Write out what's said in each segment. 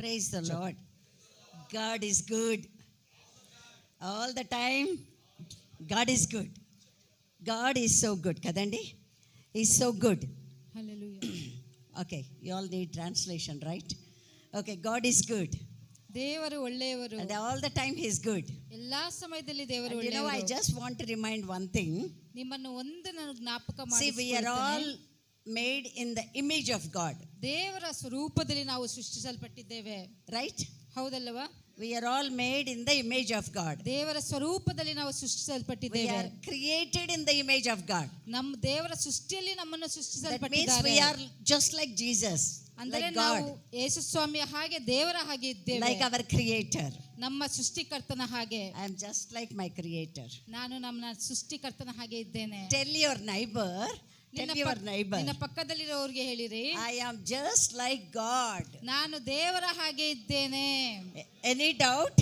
Praise the Lord. God is good. All the time, God is good. God is so good. Kadandi? He's so good. Hallelujah. Okay, you all need translation, right? Okay, God is good. ದೇವರು ಒಳ್ಳೆಯವರು. And all the time He's good. ಎಲ್ಲಾ ಸಮಯದಲ್ಲಿ ದೇವರು And you know, I ಒಳ್ಳೆಯವರು. just want to remind one thing. ನಿಮ್ಮನ್ನು ಒಂದು ನಾನು ಜ್ಞಾಪಕ See, we are all ಮಾಡಿಸಿಕೊಳ್ಳುತ್ತೇನೆ. made in the image of God. ದೇವರ ಸ್ವರೂಪದಲ್ಲಿ ನಾವು ಸೃಷ್ಟಿಸಲ್ಪಟ್ಟಿದ್ದೇವೆ. Right? ಹೌದಲ್ಲವಾ? We are all made in the image of God. ದೇವರ ಸ್ವರೂಪದಲ್ಲಿ ನಾವು We ಸೃಷ್ಟಿಸಲ್ಪಟ್ಟಿದ್ದೇವೆ. are created in the image of God. ನಮ್ಮ ದೇವರ ಸೃಷ್ಟಿಯಲ್ಲಿ ನಮ್ಮನ್ನು That means ಸೃಷ್ಟಿಸಲ್ಪಟ್ಟಿದ್ದಾರೆ. we are just like Jesus, ಅಂದರೆ like ನಾವು God, ಯೇಸು ಸ್ವಾಮಿಯ ಹಾಗೆ ದೇವರ ಹಾಗೆ ಇದ್ದೇವೆ. like our Creator. ನಮ್ಮ ಸೃಷ್ಟಿಕರ್ತನ ಹಾಗೆ. I am just like my Creator. ನಾನು ನಮ್ಮ ಸೃಷ್ಟಿಕರ್ತನ ಹಾಗೆ ಇದ್ದೇನೆ. Tell your neighbor, ನಿನ್ನ ಪಕ್ಕದಲ್ಲಿರೋರಿಗೆ ಹೇಳಿರಿ, I am just like God. ನಾನು ದೇವರ ಹಾಗೆ ಇದ್ದೇನೆ. Any doubt?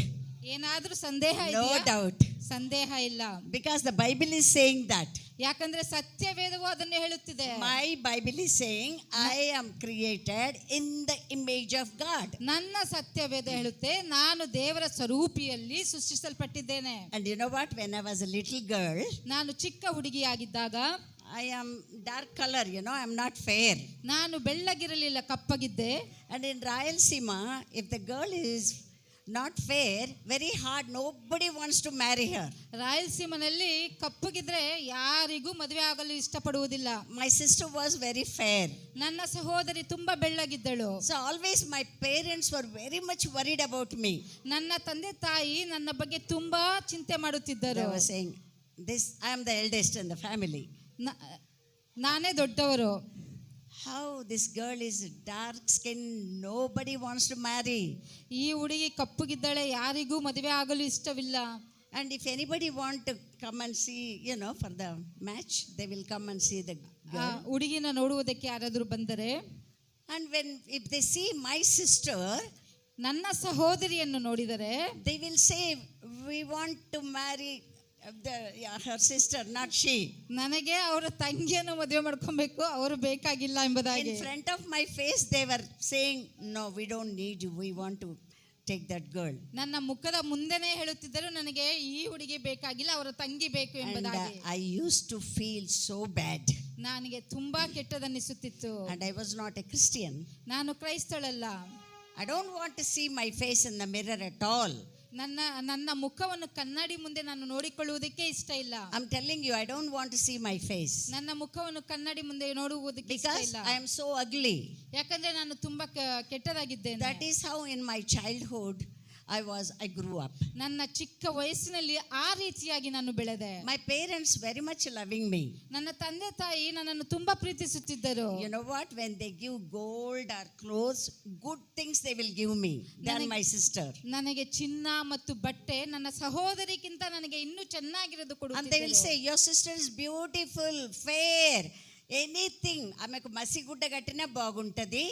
ಏನಾದ್ರೂ ಸಂದೇಹ No ಇದೆಯಾ? doubt. ಸಂದೇಹ ಇಲ್ಲ. Because the Bible is saying that. ಯಾಕಂದ್ರೆ ಸತ್ಯವೇದವು ಅದನ್ನು ಹೇಳುತ್ತಿದೆ. My Bible is saying I am created in the image of God. ನನ್ನ ಸತ್ಯವೇದ ಹೇಳುತ್ತೆ, ನಾನು ದೇವರ ಸ್ವರೂಪಿಯಲ್ಲಿ ಸೃಷ್ಟಿಸಲ್ಪಟ್ಟಿದ್ದೇನೆ. And you know what? When I was a little girl, ನಾನು ಚಿಕ್ಕ ಹುಡುಗಿಯಾಗಿದ್ದಾಗ, I am dark color, you know, I am not fair. ನಾನು ಬೆಳ್ಳಗಿರಲಿಲ್ಲ, ಕಪ್ಪಗಿದ್ದೆ. And in Rayalaseema, if the girl is not fair, very hard, nobody wants to marry her. ರಾಯಲಸೀಮನಲ್ಲಿ ಕಪ್ಪಗಿದ್ರೆ ಯಾರಿಗೂ ಮದುವೆ ಆಗಲು ಇಷ್ಟಪಡುವುದಿಲ್ಲ. My sister was very fair. ನನ್ನ ಸಹೋದರಿ ತುಂಬಾ ಬೆಳ್ಳಗಿದ್ದಳು. So always my parents were very much worried about me. ನನ್ನ ತಂದೆ ತಾಯಿ ನನ್ನ ಬಗ್ಗೆ ತುಂಬಾ ಚಿಂತೆ They ಮಾಡುತ್ತಿದ್ದರು. were saying, I am the eldest in the family. ನಾನೇ ದೊಡ್ಡವರು. How this girl is dark skin, nobody wants to marry. ಈ ಹುಡುಗಿ ಕಪ್ಪಗಿದ್ದಾಳೆ, ಯಾರಿಗೂ ಮದುವೆ ಆಗಲು ಇಷ್ಟವಿಲ್ಲ. And if anybody want to come and see, you know, for the match, they will come and see the girl. ಹುಡುಗಿನ ನೋಡುವುದಕ್ಕೆ ಯಾರಾದರೂ ಬಂದರೆ, And if they see my sister, ನನ್ನ ಸಹೋದರಿಯನ್ನು ನೋಡಿದರೆ, they will say, we want to marry her sister, not she. ನನಗೆ ಅವರ ತಂಗಿಯನ್ನು ಮದುವೆ ಮಾಡ್ಕೊಬೇಕು, ಅವರು ಬೇಕಾಗಿಲ್ಲ ಎಂಬುದಾಗಿ. In front of my face they were saying, no, we don't need you, we want to take that girl. ನನ್ನ ಮುಖದ ಮುಂದೆನೇ ಹೇಳುತ್ತಿದ್ದರು, ನನಗೆ ಈ ಹುಡುಗಿ ಬೇಕಾಗಿಲ್ಲ, ಅವರ ತಂಗಿ ಬೇಕು ಎಂಬುದಾಗಿ. And I used to feel so bad. ನನಗೆ ತುಂಬಾ ಕೆಟ್ಟದನ್ನಿಸುತ್ತಿತ್ತು. And I was not a Christian. ನಾನು ಕ್ರೈಸ್ತಳಲ್ಲ. I don't want to see my face in the mirror at all. ನನ್ನ ಮುಖವನ್ನು ಕನ್ನಡಿ ಮುಂದೆ ನಾನು ನೋಡಿಕೊಳ್ಳುವುದಕ್ಕೆ ಇಷ್ಟ ಇಲ್ಲ. I'm telling you, I don't want to see my face. ನನ್ನ ಮುಖವನ್ನು ಕನ್ನಡಿ ಮುಂದೆ ನೋಡುವುದಕ್ಕೆ ಇಷ್ಟ Because ಇಲ್ಲ. I am so ugly. ಯಾಕಂದ್ರೆ ನಾನು ತುಂಬಾ ಕೆಟ್ಟದಾಗಿದ್ದೇನೆ. That is how in my childhood I grew up. ನನ್ನ ಚಿಕ್ಕ ವಯಸ್ಸಿನಲ್ಲಿ ಆ ರೀತಿಯಾಗಿ ನಾನು ಬೆಳೆದೆ. My parents very much loving me. ನನ್ನ ತಂದೆ ತಾಯಿ ನನ್ನನ್ನು ತುಂಬಾ ಪ್ರೀತಿಸುತ್ತಿದ್ದರು. You know what? When they give gold or clothes, good things they will give me than my sister. ನನಗೆ ಚಿನ್ನ ಮತ್ತು ಬಟ್ಟೆ ನನ್ನ ಸಹೋದರಿಗಿಂತ ನನಗೆ ಇನ್ನೂ ಚೆನ್ನಾಗಿರೋದು ಕೊಡುತ್ತಿದ್ದರು. And they will say, your sister is beautiful, fair, anything. ఆమెకు మసిగుడ్డ కట్టినా బాగుంటది.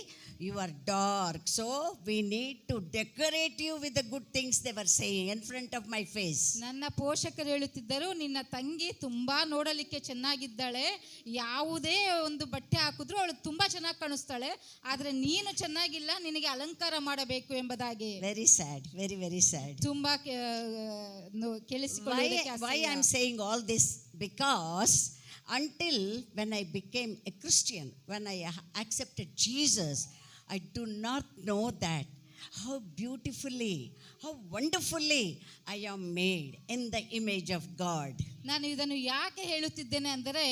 You are dark, so we need to decorate you with the good things, they were saying in front of my face. ನನ್ನ ಪೋಷಕರು ಹೇಳುತ್ತಿದ್ದರು, ನಿನ್ನ ತಂಗಿ ತುಂಬಾ ನೋಡಲಿಕ್ಕೆ ಚೆನ್ನಾಗಿದ್ದಾಳೆ, ಯಾವುದೇ ಒಂದು ಬಟ್ಟೆ ಹಾಕಿದ್ರು ಅವಳು ತುಂಬಾ ಚೆನ್ನಾಗಿ ಕಾಣಿಸ್ತಾಳೆ, ಆದ್ರೆ ನೀನು ಚೆನ್ನಾಗಿಲ್ಲ, ನಿನಗೆ ಅಲಂಕಾರ ಮಾಡಬೇಕು ಎಂಬುದಾಗಿ. Very sad, very very sad. ತುಂಬಾ ಕೇಳಿಸಿಕೊಳ್ಳುವುದಕ್ಕೆ. Why I am saying all this? Because until when I became a Christian, when I accepted Jesus, I do not know that how beautifully, how wonderfully I am made in the image of God. ನಾನು ಇದನ್ನು ಯಾಕೆ ಹೇಳುತ್ತಿದ್ದೇನೆ ಅಂದರೆ,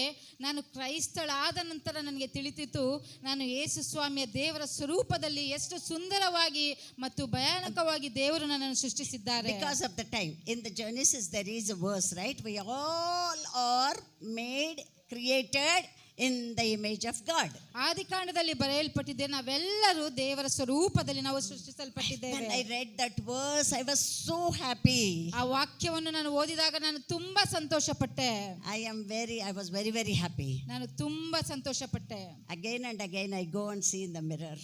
ನಾನು ಕ್ರೈಸ್ತಳಾದ ನಂತರ ನನಗೆ ತಿಳಿದಿತ್ತು, ನಾನು ಯೇಸು ಸ್ವಾಮಿಯ ದೇವರ ಸ್ವರೂಪದಲ್ಲಿ ಎಷ್ಟು ಸುಂದರವಾಗಿ ಮತ್ತು ಭಯಾನಕವಾಗಿ ದೇವರು ನನ್ನನ್ನು ಸೃಷ್ಟಿಸಿದ್ದಾರೆ. Because of the time in the Genesis there is a verse, right? We all are made, created in the image of God. ಆದಿಕಾಂಡದಲ್ಲಿ ಬರೆಯಲ್ಪಟ್ಟಿದೆ, ನಾವೆಲ್ಲರೂ ದೇವರ ಸ್ವರೂಪದಲ್ಲಿ ನಾವು ಸೃಷ್ಟಿಸಲ್ಪಟ್ಟಿದ್ದೇವೆ. When I read that verse, I was so happy. ಆ ವಾಕ್ಯವನ್ನು ನಾನು ಓದಿದಾಗ ನಾನು ತುಂಬಾ ಸಂತೋಷಪಟ್ಟೆ. I was very very happy. ನಾನು ತುಂಬಾ ಸಂತೋಷಪಟ್ಟೆ. Again and again I go and see in the mirror.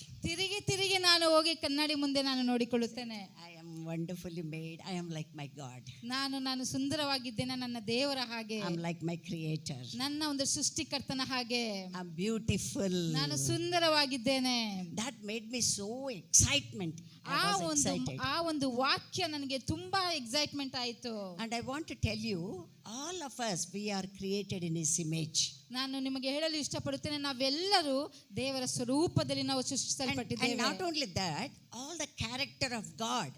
ತಿರುಗಿ ನಾನು ಹೋಗಿ ಕನ್ನಡಿ ಮುಂದೆ ನಾನು ನೋಡಿಕೊಳ್ಳುತ್ತೇನೆ. I am wonderfully made. I am like my God. ನಾನು ಸುಂದರವಾಗಿದ್ದೇನೆ, ನನ್ನ ದೇವರ ಹಾಗೆ. I'm like my creator. ನನ್ನ ಒಂದು ಸೃಷ್ಟಿಕರ್ತನ ಹಾಗೆ. I'm beautiful. ನಾನು ಸುಂದರವಾಗಿದ್ದೇನೆ. That made me so excitement. I was excited. ಆ ಒಂದು ವಾಕ್ಯ ನನಗೆ ತುಂಬಾ ಎಕ್ಸೈಟ್ಮೆಂಟ್ ಆಯಿತು. And I want to tell you, all of us, we are created in His image. ನಾನು ನಿಮಗೆ ಹೇಳಲು ಇಷ್ಟಪಡುತ್ತೇನೆ, ನಾವೆಲ್ಲರೂ ದೇವರ ಸ್ವರೂಪದಲ್ಲಿ ನಾವು ಸೃಷ್ಟಿಸಲ್ಪಟ್ಟಿದ್ದೇವೆ. And not only that, all the character of God,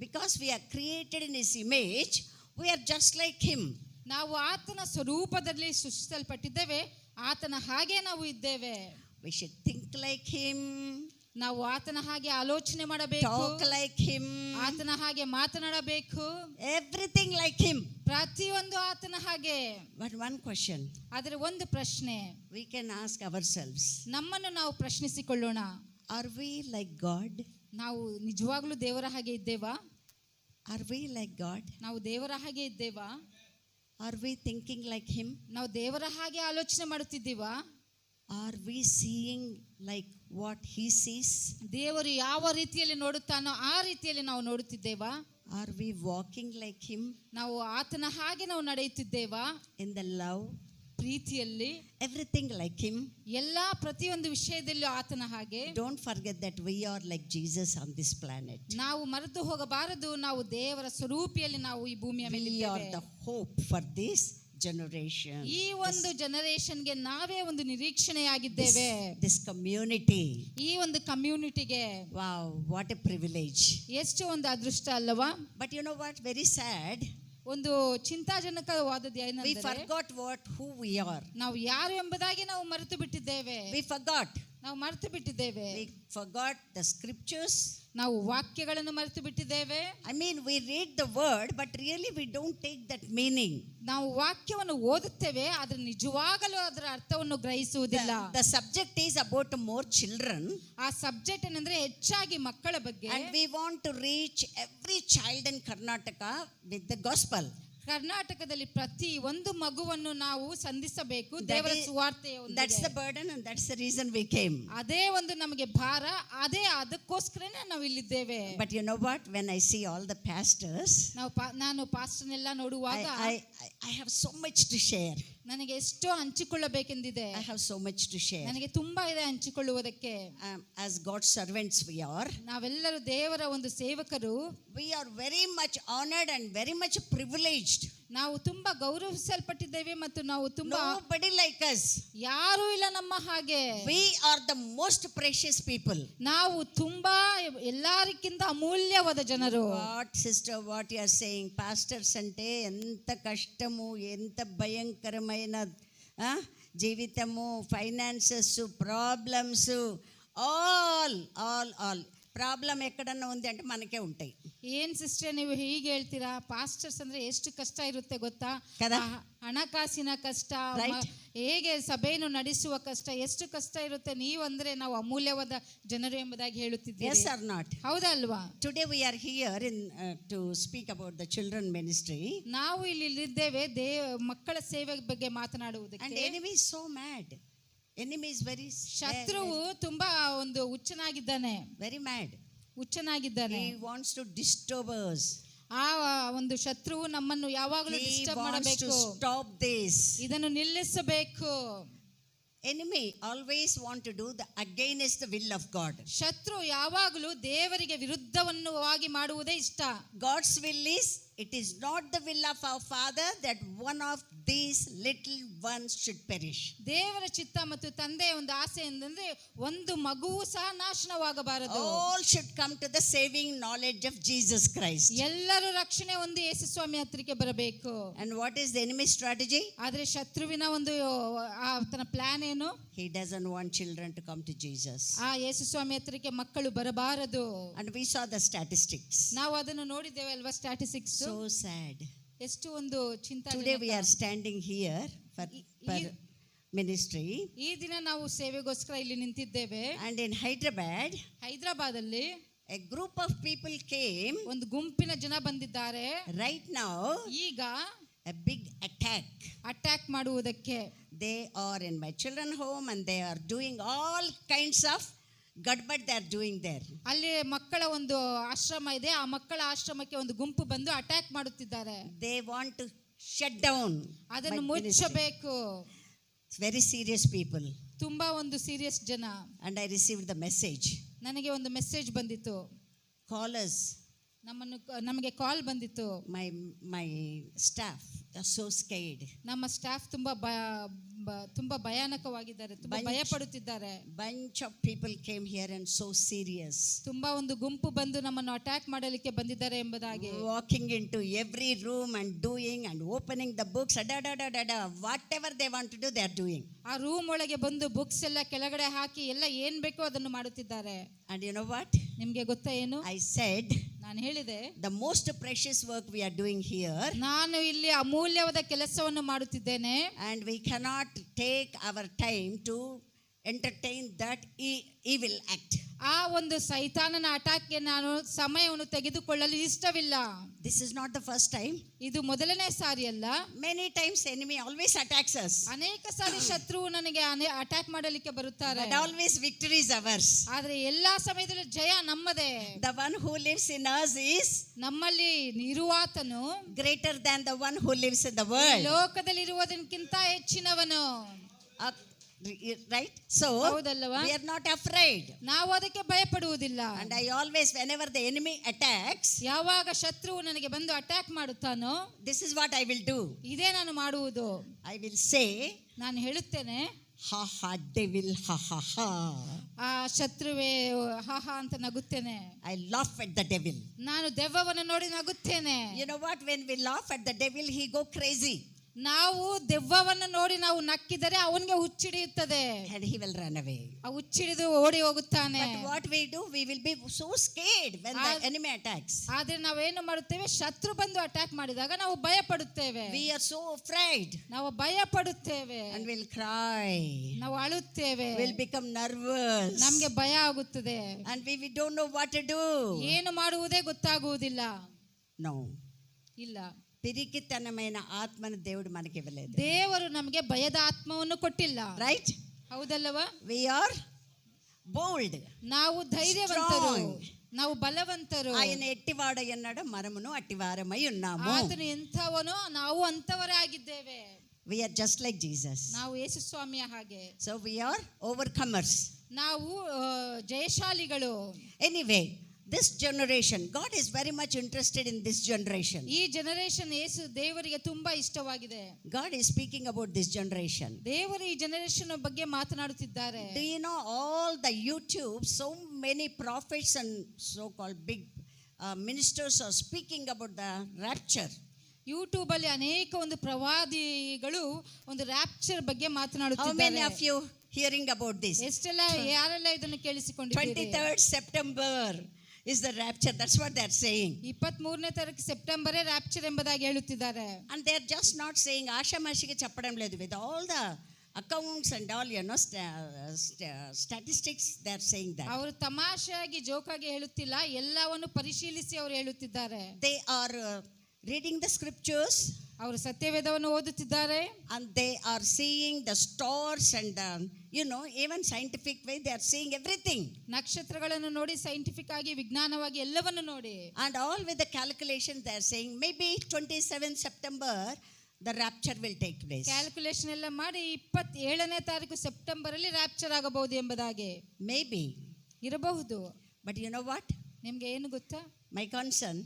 because we are created in His image, we are just like Him. ನಾವು ಆತನ ಸ್ವರೂಪದಲ್ಲಿ ಸೃಷ್ಟಿಸಲ್ಪಟ್ಟಿದ್ದೇವೆ, ಆತನ ಹಾಗೆ ನಾವು ಇದ್ದೇವೆ. We should think like Him, ನಾವು ಆತನ ಹಾಗೆ ಆಲೋಚನೆ ಮಾಡಬೇಕು, talk like Him, ಆತನ ಹಾಗೆ ಮಾತನಾಡಬೇಕು, everything like Him. ಪ್ರತಿಯೊಂದು ಆತನ ಹಾಗೆ. But one question ಆದರೆ ಒಂದು ಪ್ರಶ್ನೆ we can ask ourselves, ನಮ್ಮನ್ನು ನಾವು ಪ್ರಶ್ನಿಸಿಕೊಳ್ಳೋಣ, are we like God? ನಾವು ನಿಜವಾಗ್ಲೂ ದೇವರ ಹಾಗೆ ಇದ್ದೇವಾ? Are we like God? ನಾವು ದೇವರ ಹಾಗೆ ಇದ್ದೇವಾ? Are we thinking like Him? ನಾವು ದೇವರ ಹಾಗೆ ಆಲೋಚನೆ ಮಾಡುತ್ತಿದ್ದೀವಾ? Are we seeing like what He sees? ದೇವರು ಯಾವ ರೀತಿಯಲ್ಲಿ ನೋಡುತ್ತಾನೋ ಆ ರೀತಿಯಲ್ಲಿ ನಾವು ನೋಡುತ್ತಿದ್ದೇವಾ? Are we walking like Him? ನಾವು ಆತನ ಹಾಗೆ ನಾವು ನಡೆಯುತ್ತಿದ್ದೇವಾ? In the love, ಪ್ರೀತಿಯಲ್ಲಿ, everything like Him. ಎಲ್ಲ ಪ್ರತಿಯೊಂದು ವಿಷಯದಲ್ಲೂ ಆತನ ಹಾಗೆ. Don't forget that we are like Jesus on this planet. ನಾವು ಮರೆತು ಹೋಗಬಾರದು, ನಾವು ದೇವರ ಸ್ವರೂಪಿಯಲ್ಲಿ ನಾವು ಈ ಭೂಮಿಯ ಮೇಲೆ We are ಇದ್ದೇವೆ. the hope for this generation. ಈ ಒಂದು ಜನರೇಷನ್ಗೆ ನಾವೇ ಒಂದು ನಿರೀಕ್ಷಣೆಯಾಗಿದ್ದೇವೆ. This community. ಈ ಒಂದು ಕಮ್ಯುನಿಟಿಗೆ Wow, what a privilege. ಎಷ್ಟು ಒಂದು ಅದೃಷ್ಟ ಅಲ್ಲವಾ? But you know what? Very sad. ಒಂದು ಚಿಂತಾಜನಕವಾದದ್ದು We ಏನಂದ್ರೆ forgot who we are. ನಾವು ಯಾರು ಎಂಬುದಾಗಿ ನಾವು ಮರೆತು ಬಿಟ್ಟಿದ್ದೇವೆ. We forgot. ನಾವು ಮರೆತು ಬಿಟ್ಟಿದ್ದೇವೆ. We forgot the scriptures. ನಾವು ವಾಕ್ಯಗಳನ್ನು ಮರೆತು ಬಿಟ್ಟಿದ್ದೇವೆ. I mean, we read the word, but really we don't take that meaning. ನಾವು ವಾಕ್ಯವನ್ನು ಓದುತ್ತೇವೆ, ಆದರೆ ನಿಜವಾಗಲೂ ಅದರ ಅರ್ಥವನ್ನು ಗ್ರಹಿಸುವುದಿಲ್ಲ. The subject is about more children. ಆ ಸಬ್ಜೆಕ್ಟ್ ಏನಂದ್ರೆ ಹೆಚ್ಚಾಗಿ ಮಕ್ಕಳ ಬಗ್ಗೆ. And we want to reach every child in Karnataka with the gospel. ಕರ್ನಾಟಕದಲ್ಲಿ ಪ್ರತಿ ಒಂದು ಮಗುವನ್ನು ನಾವು ಸಂಧಿಸಬೇಕು ದೇವರ ಸುವಾರ್ತೆಯೊಂದಿಗೆ. That's the burden and that's the reason we came. ಅದೇ ಒಂದು ನಮಗೆ ಭಾರ, ಅದಕ್ಕೋಸ್ಕರನೇ ನಾವು ಇಲ್ಲಿದ್ದೇವೆ. But you know what? When I see all the pastors, ನಾನು ಪಾಸ್ಟರ್ನೆಲ್ಲ ನೋಡುವಾಗ I have so much to share. ನನಗೆ ಎಷ್ಟೋ ಹಂಚಿಕೊಳ್ಳಬೇಕೆಂದಿದೆ. I have so much to share. ನನಗೆ ತುಂಬಾ ಇದೆ ಹಂಚಿಕೊಳ್ಳುವುದಕ್ಕೆ. As God's servants we are. ನಾವೆಲ್ಲರೂ ದೇವರ ಒಂದು ಸೇವಕರು. We are very much honored and very much privileged. ನಾವು ತುಂಬಾ ಗೌರವಿಸಲ್ಪಟ್ಟಿದ್ದೇವೆ ಮತ್ತು ನಾವು ತುಂಬಾ, nobody like us. ಯಾರೂ ಇಲ್ಲ ನಮ್ಮ ಹಾಗೆ. We are the most precious people. ನಾವು ತುಂಬಾ ಎಲ್ಲರಿಗಿಂತ ಅಮೂಲ್ಯವಾದ ಜನರು. What sister, what you are saying, pastors ante enta kashtamu, enta భయంకరమైన జీవితము, ఫైనాన్సెస్, ప్రాబ్లమ్స్, ఆల్ ಪ್ರಾಬ್ಲಮ್ ಎಕ್ಕಡನ್ನ ఉంది అంటే మనకే ఉంటాయి. ಏನ್ ಸಿಸ್ಟರ್ ನೀವು ಹೀಗೆ ಹೇಳ್ತೀರಾ? ಪಾಸ್ಟರ್ಸ್ ಅಂದ್ರೆ ಎಷ್ಟು ಕಷ್ಟ ಇರುತ್ತೆ ಗೊತ್ತಾ? ಹಣಕಾಸಿನ ಕಷ್ಟ, ಹೇಗೆ ಸಭೆಯನ್ನು ನಡೆಸುವ ಕಷ್ಟ, ಎಷ್ಟು ಕಷ್ಟ ಇರುತ್ತೆ. ನೀವಂದ್ರೆ ನಾವು ಅಮೂಲ್ಯವಾದ ಜನರು ಎಂಬುದಾಗಿ ಹೇಳುತ್ತಿದ್ದೀರಿ. Yes or not? ಹೌದಾ ಅಲ್ವಾ? Today we are here to speak about the children ministry. ನಾವು ಇಲ್ಲಿದ್ದೇವೆ ಮಕ್ಕಳ ಸೇವೆ ಬಗ್ಗೆ ಮಾತನಾಡುವುದಕ್ಕೆ. And enemy is so mad. Enemy is very ಶತ್ರುವು ತುಂಬಾ ಒಂದು ಹುಚ್ಚನಾಗಿದ್ದಾನೆ. Very mad. ಹುಚ್ಚನಾಗಿದ್ದಾನೆ. He wants to disturb us. ಆ ಒಂದು ಶತ್ರುವು ನಮ್ಮನ್ನು ಯಾವಾಗಲೂ ಡಿಸ್ಟರ್ಬ್ ಮಾಡಬೇಕು. Stop this. ಇದನ್ನು ನಿಲ್ಲಿಸಬೇಕು. Enemy always want to do the against the will of God. ಶತ್ರು ಯಾವಾಗಲೂ ದೇವರಿಗೆ ವಿರುದ್ಧವನ್ನುವಾಗಿ ಮಾಡುವುದೇ ಇಷ್ಟ. God's will is, it is not the will of our Father that one of these little ones should perish. ದೇವರ ಚಿತ್ತ ಮತ್ತು ತಂದೆಯ ಒಂದು ಆಸೆ ಎಂದರೆ ಒಂದು ಮಗುವು ಸಹ ನಾಶನವಾಗಬಾರದು. All should come to the saving knowledge of Jesus Christ. ಎಲ್ಲರೂ ರಕ್ಷಣೆ ಒಂದು ಯೇಸು ಸ್ವಾಮಿ ಹತ್ತಿರಕ್ಕೆ ಬರಬೇಕು. And what is the enemy strategy? ಆದರೆ ಶತ್ರುವಿನ ಒಂದು ಆತನ ಪ್ಲಾನ್ ಏನು? He doesn't want children to come to Jesus. ಆ ಯೇಸು ಸ್ವಾಮಿ ಹತ್ತಿರಕ್ಕೆ ಮಕ್ಕಳು ಬರಬಾರದು. And we saw the statistics. ನಾವು ಅದನ್ನು ನೋಡಿದ್ದೇವೆ ಅಲ್ವಾ, ಸ್ಟ್ಯಾಟಿಸ್ಟಿಕ್ಸ್. So sad. ಎಷ್ಟು ಒಂದು ಚಿಂತೆ. Today we are standing here for ministry. ಈ ದಿನ ನಾವು ಸೇವೆಗೋಸ್ಕರ ಇಲ್ಲಿ ನಿಂತಿದ್ದೇವೆ. And in ಹೈದರಾಬಾದಲ್ಲಿ a group of people came. ಒಂದು ಗುಂಪಿನ ಜನ ಬಂದಿದ್ದಾರೆ. Right now ಈಗ a big attack ಮಾಡುವುದಕ್ಕೆ. They are in my children home and they are doing all kinds of gadbad they are doing there. ಅಲ್ಲಿ ಮಕ್ಕಳ ಒಂದು ಆಶ್ರಮ ಇದೆ. ಆ ಮಕ್ಕಳ ಆಶ್ರಮಕ್ಕೆ ಒಂದು ಗುಂಪು ಬಂದು ಅಟ್ಯಾಕ್ ಮಾಡುತ್ತಿದ್ದಾರೆ. They want to shut down. ಅದನ್ನು ಮುಚ್ಚಬೇಕು. Very serious people. ತುಂಬಾ ಒಂದು ಸೀರಿಯಸ್ ಜನ. And I received the message. ನನಗೆ ಒಂದು ಮೆಸೇಜ್ ಬಂದಿತ್ತು. Callers. ನಮಗೆ ಕಾಲ್ ಬಂದಿತ್ತು. My staff are so scared. ನಮ್ಮ ಸ್ಟಾಫ್ ತುಂಬಾ ಭಯಾನಕವಾಗಿದ್ದಾರೆ, ತುಂಬಾ ಭಯ ಪಡುತ್ತಿದ್ದಾರೆ. Bunch of people came here and so serious. ತುಂಬಾ ಒಂದು ಗುಂಪು ಬಂದು ನಮ್ಮನ್ನು ಅಟ್ಯಾಕ್ ಮಾಡಲಿಕ್ಕೆ ಬಂದಿದ್ದಾರೆ ಎಂಬುದಾಗಿ. Walking into every room and doing and opening the books, whatever they want to do they are doing. ಆ ರೂಮ್ ಒಳಗೆ ಬಂದು ಬುಕ್ಸ್ ಎಲ್ಲ ಕೆಳಗಡೆ ಹಾಕಿ ಎಲ್ಲ ಏನ್ ಬೇಕೋ ಅದನ್ನು ಮಾಡುತ್ತಿದ್ದಾರೆ. And you know what? ನಿಮ್ಗೆ ಗೊತ್ತಾ ಏನು? I said, ನಾನು ಹೇಳಿದೆ, the most precious work we are doing here. ನಾನು ಇಲ್ಲಿ ಅಮೂಲ್ಯವಾದ ಕೆಲಸವನ್ನು ಮಾಡುತ್ತಿದ್ದೇನೆ. And we cannot take our time to entertain that evil act. ಆ ಒಂದು ಸೈತಾನನ ಅಟ್ಯಾಕ್ಗೆ ನಾನು ಸಮಯವನ್ನು ತೆಗೆದುಕೊಳ್ಳಲು ಇಷ್ಟವಿಲ್ಲ. This is not the first time. ಇದು ಮೊದಲನೇ ಸಾರಿ ಅಲ್ಲ. Many times enemy always attacks us. ಅನೇಕ ಸಾರಿ ಶತ್ರುವು ನನಗೆ ಅಟ್ಯಾಕ್ ಮಾಡಲಿಕ್ಕೆ ಬರುತ್ತಾರೆ. But always victory is ours. ಆದ್ರೆ ಎಲ್ಲಾ ಸಮಯದಲ್ಲೂ ಜಯ ನಮ್ಮದೇ. The one who lives in us is ನಮ್ಮಲ್ಲಿ ಇರುವಾತನು greater than the one who lives in the world. ಲೋಕದಲ್ಲಿ ಇರುವುದಕ್ಕಿಂತ ಹೆಚ್ಚಿನವನು. Right? So we are not afraid. ನಾವು ಅದಕ್ಕೆ ಭಯಪಡುವುದಿಲ್ಲ. And I always, whenever the enemy attacks, ಯಾವಾಗ ಶತ್ರುವು ನನಗೆ ಬಂದು attack ಮಾಡುತ್ತಾನೋ, this is what I will do. ಇದೇ ನಾನು ಮಾಡುವುದು. I will say, ನಾನು ಹೇಳುತ್ತೇನೆ, ha ha devil, ha ha ha. ಆ ಶತ್ರುವೇ ಹಾ ಹಾ ಅಂತ ನಗುತ್ತೇನೆ. I laugh at the devil. ನಾನು ದೆವ್ವವನ್ನು ನೋಡಿ ನಗುತ್ತೇನೆ. You know what? When we laugh at the devil, he go crazy. ನಾವು ದೆವ್ವವನ್ನು ನೋಡಿ ನಾವು ನಕ್ಕಿದರೆ ಅವನಿಗೆ ಹುಚ್ಚಿಡಿಯುತ್ತದೆ. And he will run away. ಆ ಹುಚ್ಚಿಡಿದು ಓಡಿ ಹೋಗುತ್ತಾನೆ. But what we do, we will be so scared when the enemy attacks. ಆದ್ರೆ ನಾವೇನು ಮಾಡುತ್ತೇವೆ, ಶತ್ರು ಬಂದು ಅಟ್ಯಾಕ್ ಮಾಡಿದಾಗ ನಾವು ಭಯ ಪಡುತ್ತೇವೆ. We are so afraid. ನಾವು ಭಯ ಪಡುತ್ತೇವೆ. And we'll cry. ನಾವು ಅಳುತ್ತೇವೆ. We'll become nervous. ನಮಗೆ ಭಯ ಆಗುತ್ತದೆ. And we don't know what to do. ಏನು ಮಾಡುವುದೇ ಗೊತ್ತಾಗುವುದಿಲ್ಲ. No. ಇಲ್ಲ. ಪಿರಿಕಿತನమైన ಆತ್ಮನ దేవుడు మనకి ఇవ్వలేదు. ದೇವರು ನಮಗೆ ಭಯದ ಆತ್ಮವನ್ನು ಕೊಟ್ಟಿಲ್ಲ. Right? ಹೌದಲ್ಲವಾ? We are bold. ನಾವು ಧೈರ್ಯವಂತರು, ನಾವು ಬಲವಂತರು. ఆయన ఎట్టివాడ ఎన్నడ మనమును అట్టివారమై ఉన్నాము. ಆತನು ಎಂಥವನೋ ನಾವು ಅಂತವರೇ ಆಗಿದ್ದೇವೆ. We are just like Jesus. ನಾವು ಯೇಸು ಸ್ವಾಮಿಯ ಹಾಗೆ. So we are overcomers. ನಾವು ಜಯಶಾಲಿಗಳು. Anyway, this generation, God is very much interested in this generation. ಈ ಜನರೇಷನ್ ಯೇಸು ದೇವರಿಗೆ ತುಂಬಾ ಇಷ್ಟವಾಗಿದೆ. God is speaking about this generation. ದೇವರು ಈ ಜನರೇಷನ್ ಬಗ್ಗೆ ಮಾತನಾಡುತ್ತಿದ್ದಾರೆ. Do you know all the YouTube, so many prophets and so called big ministers are speaking about the rapture. YouTube ಅಲ್ಲಿ ಅನೇಕ ಒಂದು ಪ್ರವಾದಿಗಳು ಒಂದು ರ್ಯಾಪ್ಚರ್ ಬಗ್ಗೆ ಮಾತನಾಡುತ್ತಿದ್ದಾರೆ. How many of you hearing about this? ಯಾರೆಲ್ಲ ಇದನ್ನು ಕೇಳಿಸಿಕೊಂಡಿದ್ದೀರಿ? 23rd September is the rapture. That's what they are saying. 23ನೇ ತಾರೀಕು ಸೆಪ್ಟೆಂಬರೇ ರ್ಯಾಪ್ಚರ್ ಎಂಬುದಾಗಿ ಹೇಳುತ್ತಿದ್ದಾರೆ. And they are just not saying ಆಶಾಮಾಷಿಗೆ చెప్పడం లేదు. With all the accounts and all, you know, statistics, they are saying that. ಅವರು ತಮಾಷೆಯಾಗಿ ಜೋಕಾಗಿ ಹೇಳುತ್ತಿಲ್ಲ, ಎಲ್ಲವನ್ನು ಪರಿಶೀಲಿಸಿ ಅವರು ಹೇಳುತ್ತಿದ್ದಾರೆ. They are reading the scriptures. ಅವರು ಸತ್ಯವೇದವನ್ನು ಓದುತ್ತಿದ್ದಾರೆ. And they are seeing the stars and even scientific way they are seeing everything. ನಕ್ಷತ್ರಗಳನ್ನು ನೋಡಿ scientific ಆಗಿ ವಿಜ್ಞಾನವಾಗಿ ಎಲ್ಲವನ್ನು ನೋಡಿ. And all with the calculations they are saying maybe 27th September the rapture will take place. Calculation ಎಲ್ಲ ಮಾಡಿ 27ನೇ ತಾರೀಕು September ಅಲ್ಲಿ rapture ಆಗಬಹುದು ಎಂಬುದಾಗಿ. Maybe ಇರಬಹುದು. But you know what? ನಿಮಗೆ ಏನು ಗೊತ್ತಾ? My concern,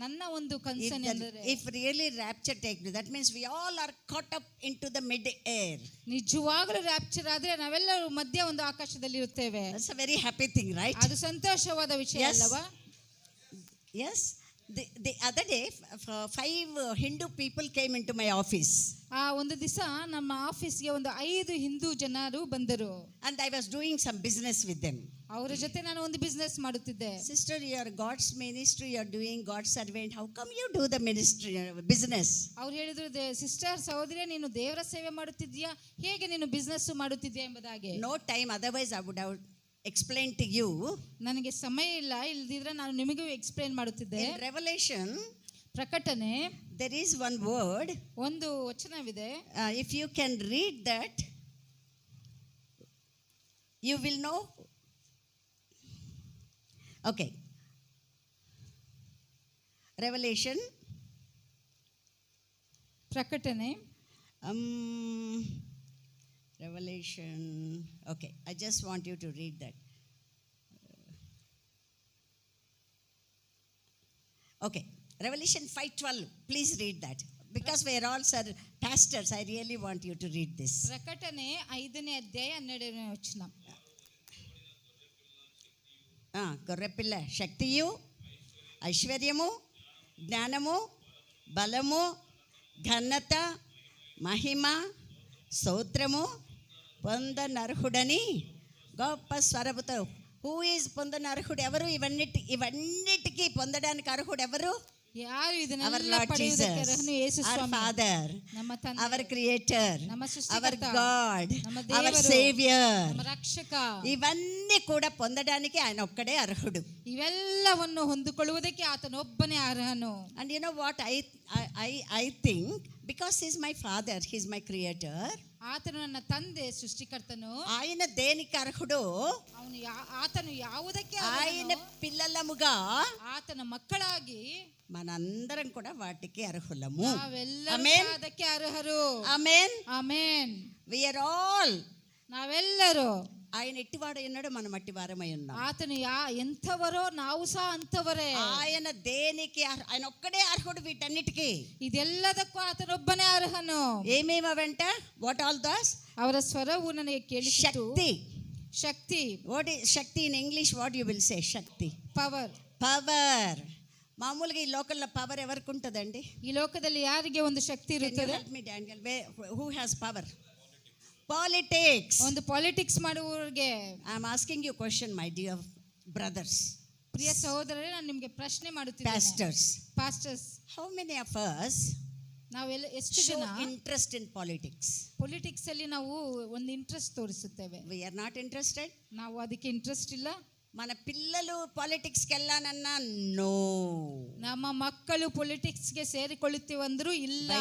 ನನ್ನ ಒಂದು ಕನ್ಸರ್ನ್ ಎಂದರೆ, if really rapture take place, that means we all are caught up into the mid air. ನಿಜವಾಗಲೂ ರ್ಯಾಪ್ಚರ್ ಆದ್ರೆ ನಾವೆಲ್ಲರೂ ಮಧ್ಯ ಒಂದು ಆಕಾಶದಲ್ಲಿ ಇರುತ್ತೇವೆ. That's a very happy thing, right? ಅದು ಸಂತೋಷವಾದ ವಿಷಯ ಅಲ್ಲವಾ? Yes. The other day 5 Hindu people came into my office. ಆ ಒಂದು ದಿವಸ ನಮ್ಮ ಆಫೀಸ್ಗೆ ಒಂದು 5 ಹಿಂದೂ ಜನರು ಬಂದರು. And I was doing some business with them. ಅವರ ಜೊತೆ ನಾನು ಒಂದು ಬಿಸ್ನೆಸ್ ಮಾಡುತ್ತಿದ್ದೆ. Sister, you are God's ministry, you are doing God's servant. How come you do the ministry business? ಅವರು ಹೇಳಿದ್ರು, ಸಿಸ್ಟರ್ ಸಹೋದರಿ, ನೀನು ದೇವರ ಸೇವೆ ಮಾಡುತ್ತಿದ್ದೀಯಾ, ಹೇಗೆ ನೀನು ಬಿಸ್ನೆಸ್ ಮಾಡುತ್ತಿದ್ದೀಯಾ ಎಂಬುದಾಗಿ. No time, otherwise I would have explained to you. ನನಗೆ ಸಮಯ ಇಲ್ಲ, ಇಲ್ಲದಿದ್ರೆ ನಾನು ನಿಮಗೂ ಎಕ್ಸ್ಪ್ಲೇನ್ ಮಾಡುತ್ತಿದ್ದೆ. In Revelation, ಪ್ರಕಟಣೆ, there is one word, ಒಂದು ವಚನವಿದೆ. if you can read that, you will know Okay. Revelation. ಪ್ರಕಟಣೆ. Revelation. Okay, I just want you to read that. Okay, Revelation 5:12. Please read that. Because we are all pastors, I really want you to read this. ಪ್ರಕಟಣೆ 5ನೇ ಅಧ್ಯಾಯ 12ನೇ ವಚನ. గొర్రెపిల్ల శక్తియు ఐశ్వర్యము జ్ఞానము బలము ఘనత మహిమ స్తోత్రము పొందనర్హుడని గొప్ప స్వరముతో. Who is పొందనర్హుడు? ఎవరు? ఇవన్నిటికీ పొందడానికి అర్హుడు ఎవరు? ಯಾರು Our ಇದನ್ನೆಲ್ಲ Lord ಪಡೆಯುವುದಕ್ಕೆ Jesus, ಅರ್ಹನು Yesu our Swami, Father, ನಮ್ಮ ತಂದೆ, our Creator, ನಮ್ಮ our ಸೃಷ್ಟಿಕರ್ತ, God, ನಮ್ಮ our ದೇವರು, Savior. ನಮ್ಮ ರಕ್ಷಕ. ఇవన్నీ కూడా పొందడానికి ఆయన ఒక్కడే అర్హుడు. ಇವೆಲ್ಲವನ್ನು ಹೊಂದಿಕೊಳ್ಳುವುದಕ್ಕೆ ಆತನೊಬ್ಬನೇ ಅರ್ಹನು. And you know what I think, because he's my father, he's my creator, ಆತನು ನನ್ನ ತಂದೆ, ಸೃಷ್ಟಿಕರ್ತನು. ఆయన దేనికి అర్హుడు? ಆತನು ಯಾವುದಕ್ಕೆ ఆయన పిల్లలముగా ಆತನ ಮಕ್ಕಳಾಗಿ మనందరం కూడా వాటికి అర్హులము. ನಾವೆಲ್ಲರೂ ಅದಕ್ಕೆ ಅರ್ಹರು. ఆమేన్. ಆಮೆನ್. We are all. ನಾವೆಲ್ಲರೂ. ఆయన ఎట్టివాడు ఉన్నాడు, మనం అట్టివారమై ఉన్నాం. ఆతను ఎంతవరో ನಾವು ಸಹ ಅಂತವರೇ. ఆయన దేనికి ఆయన ఒక్కడే అర్హుడు వీటన్నిటికీ. ಇದೆಲ್ಲದಕ್ಕೂ ಆತನೊಬ್ಬನೇ ಅರ್ಹನು. ఏమేమి అవంట? What all those? ಅವರ ಸ್ವರವು ನನಗೆ ಕೇಳಿಸಿತು. శక్తి. ಶಕ್ತಿ. వాట్ ఇస్ శక్తి in English? What you will say? శక్తి. ಪವರ್. పవర్. మామూలుగా ఈ లోకల్లో పవర్ ఎవరికి ఉంటుందండి? ఈ లోಕದಲ್ಲಿ ಯಾರಿಗೆ ಒಂದು ಶಕ್ತಿ ಇರುತ್ತದೆ? Help me, Daniel. Who has power? Politics. ಒಂದು ಪಾಲಿಟಿಕ್ಸ್ ಮಾಡುವವರಿಗೆ. I am asking you a question, my dear brothers. ಪ್ರಿಯ ಸಹೋದರರೇ, ನಾನು ನಿಮಗೆ ಪ್ರಶ್ನೆ ಮಾಡುತ್ತಿದ್ದೇನೆ. Pastors. How many of us ನಾವೆಲ್ಲ ಎಷ್ಟು show ಜನ interest in politics? ಪೊಲಿಟಿಕ್ಸ್ ಅಲ್ಲಿ ನಾವು ಒಂದು ಇಂಟ್ರೆಸ್ಟ್ ತೋರಿಸುತ್ತೇವೆ. We are not interested. ನಾವು ಅದಕ್ಕೆ ಇಂಟ್ರೆಸ್ಟ್ ಇಲ್ಲ. మన పిల్లలు పాలిటిక్స్కి వెళ్ళానన్నా నో. ನಮ್ಮ ಮಕ್ಕಳು ಪೊಲಿಟಿಕ್ಸ್ಗೆ ಸೇರಿಕೊಳ್ಳುತ್ತೀವಂದ್ರೂ ಇಲ್ಲ.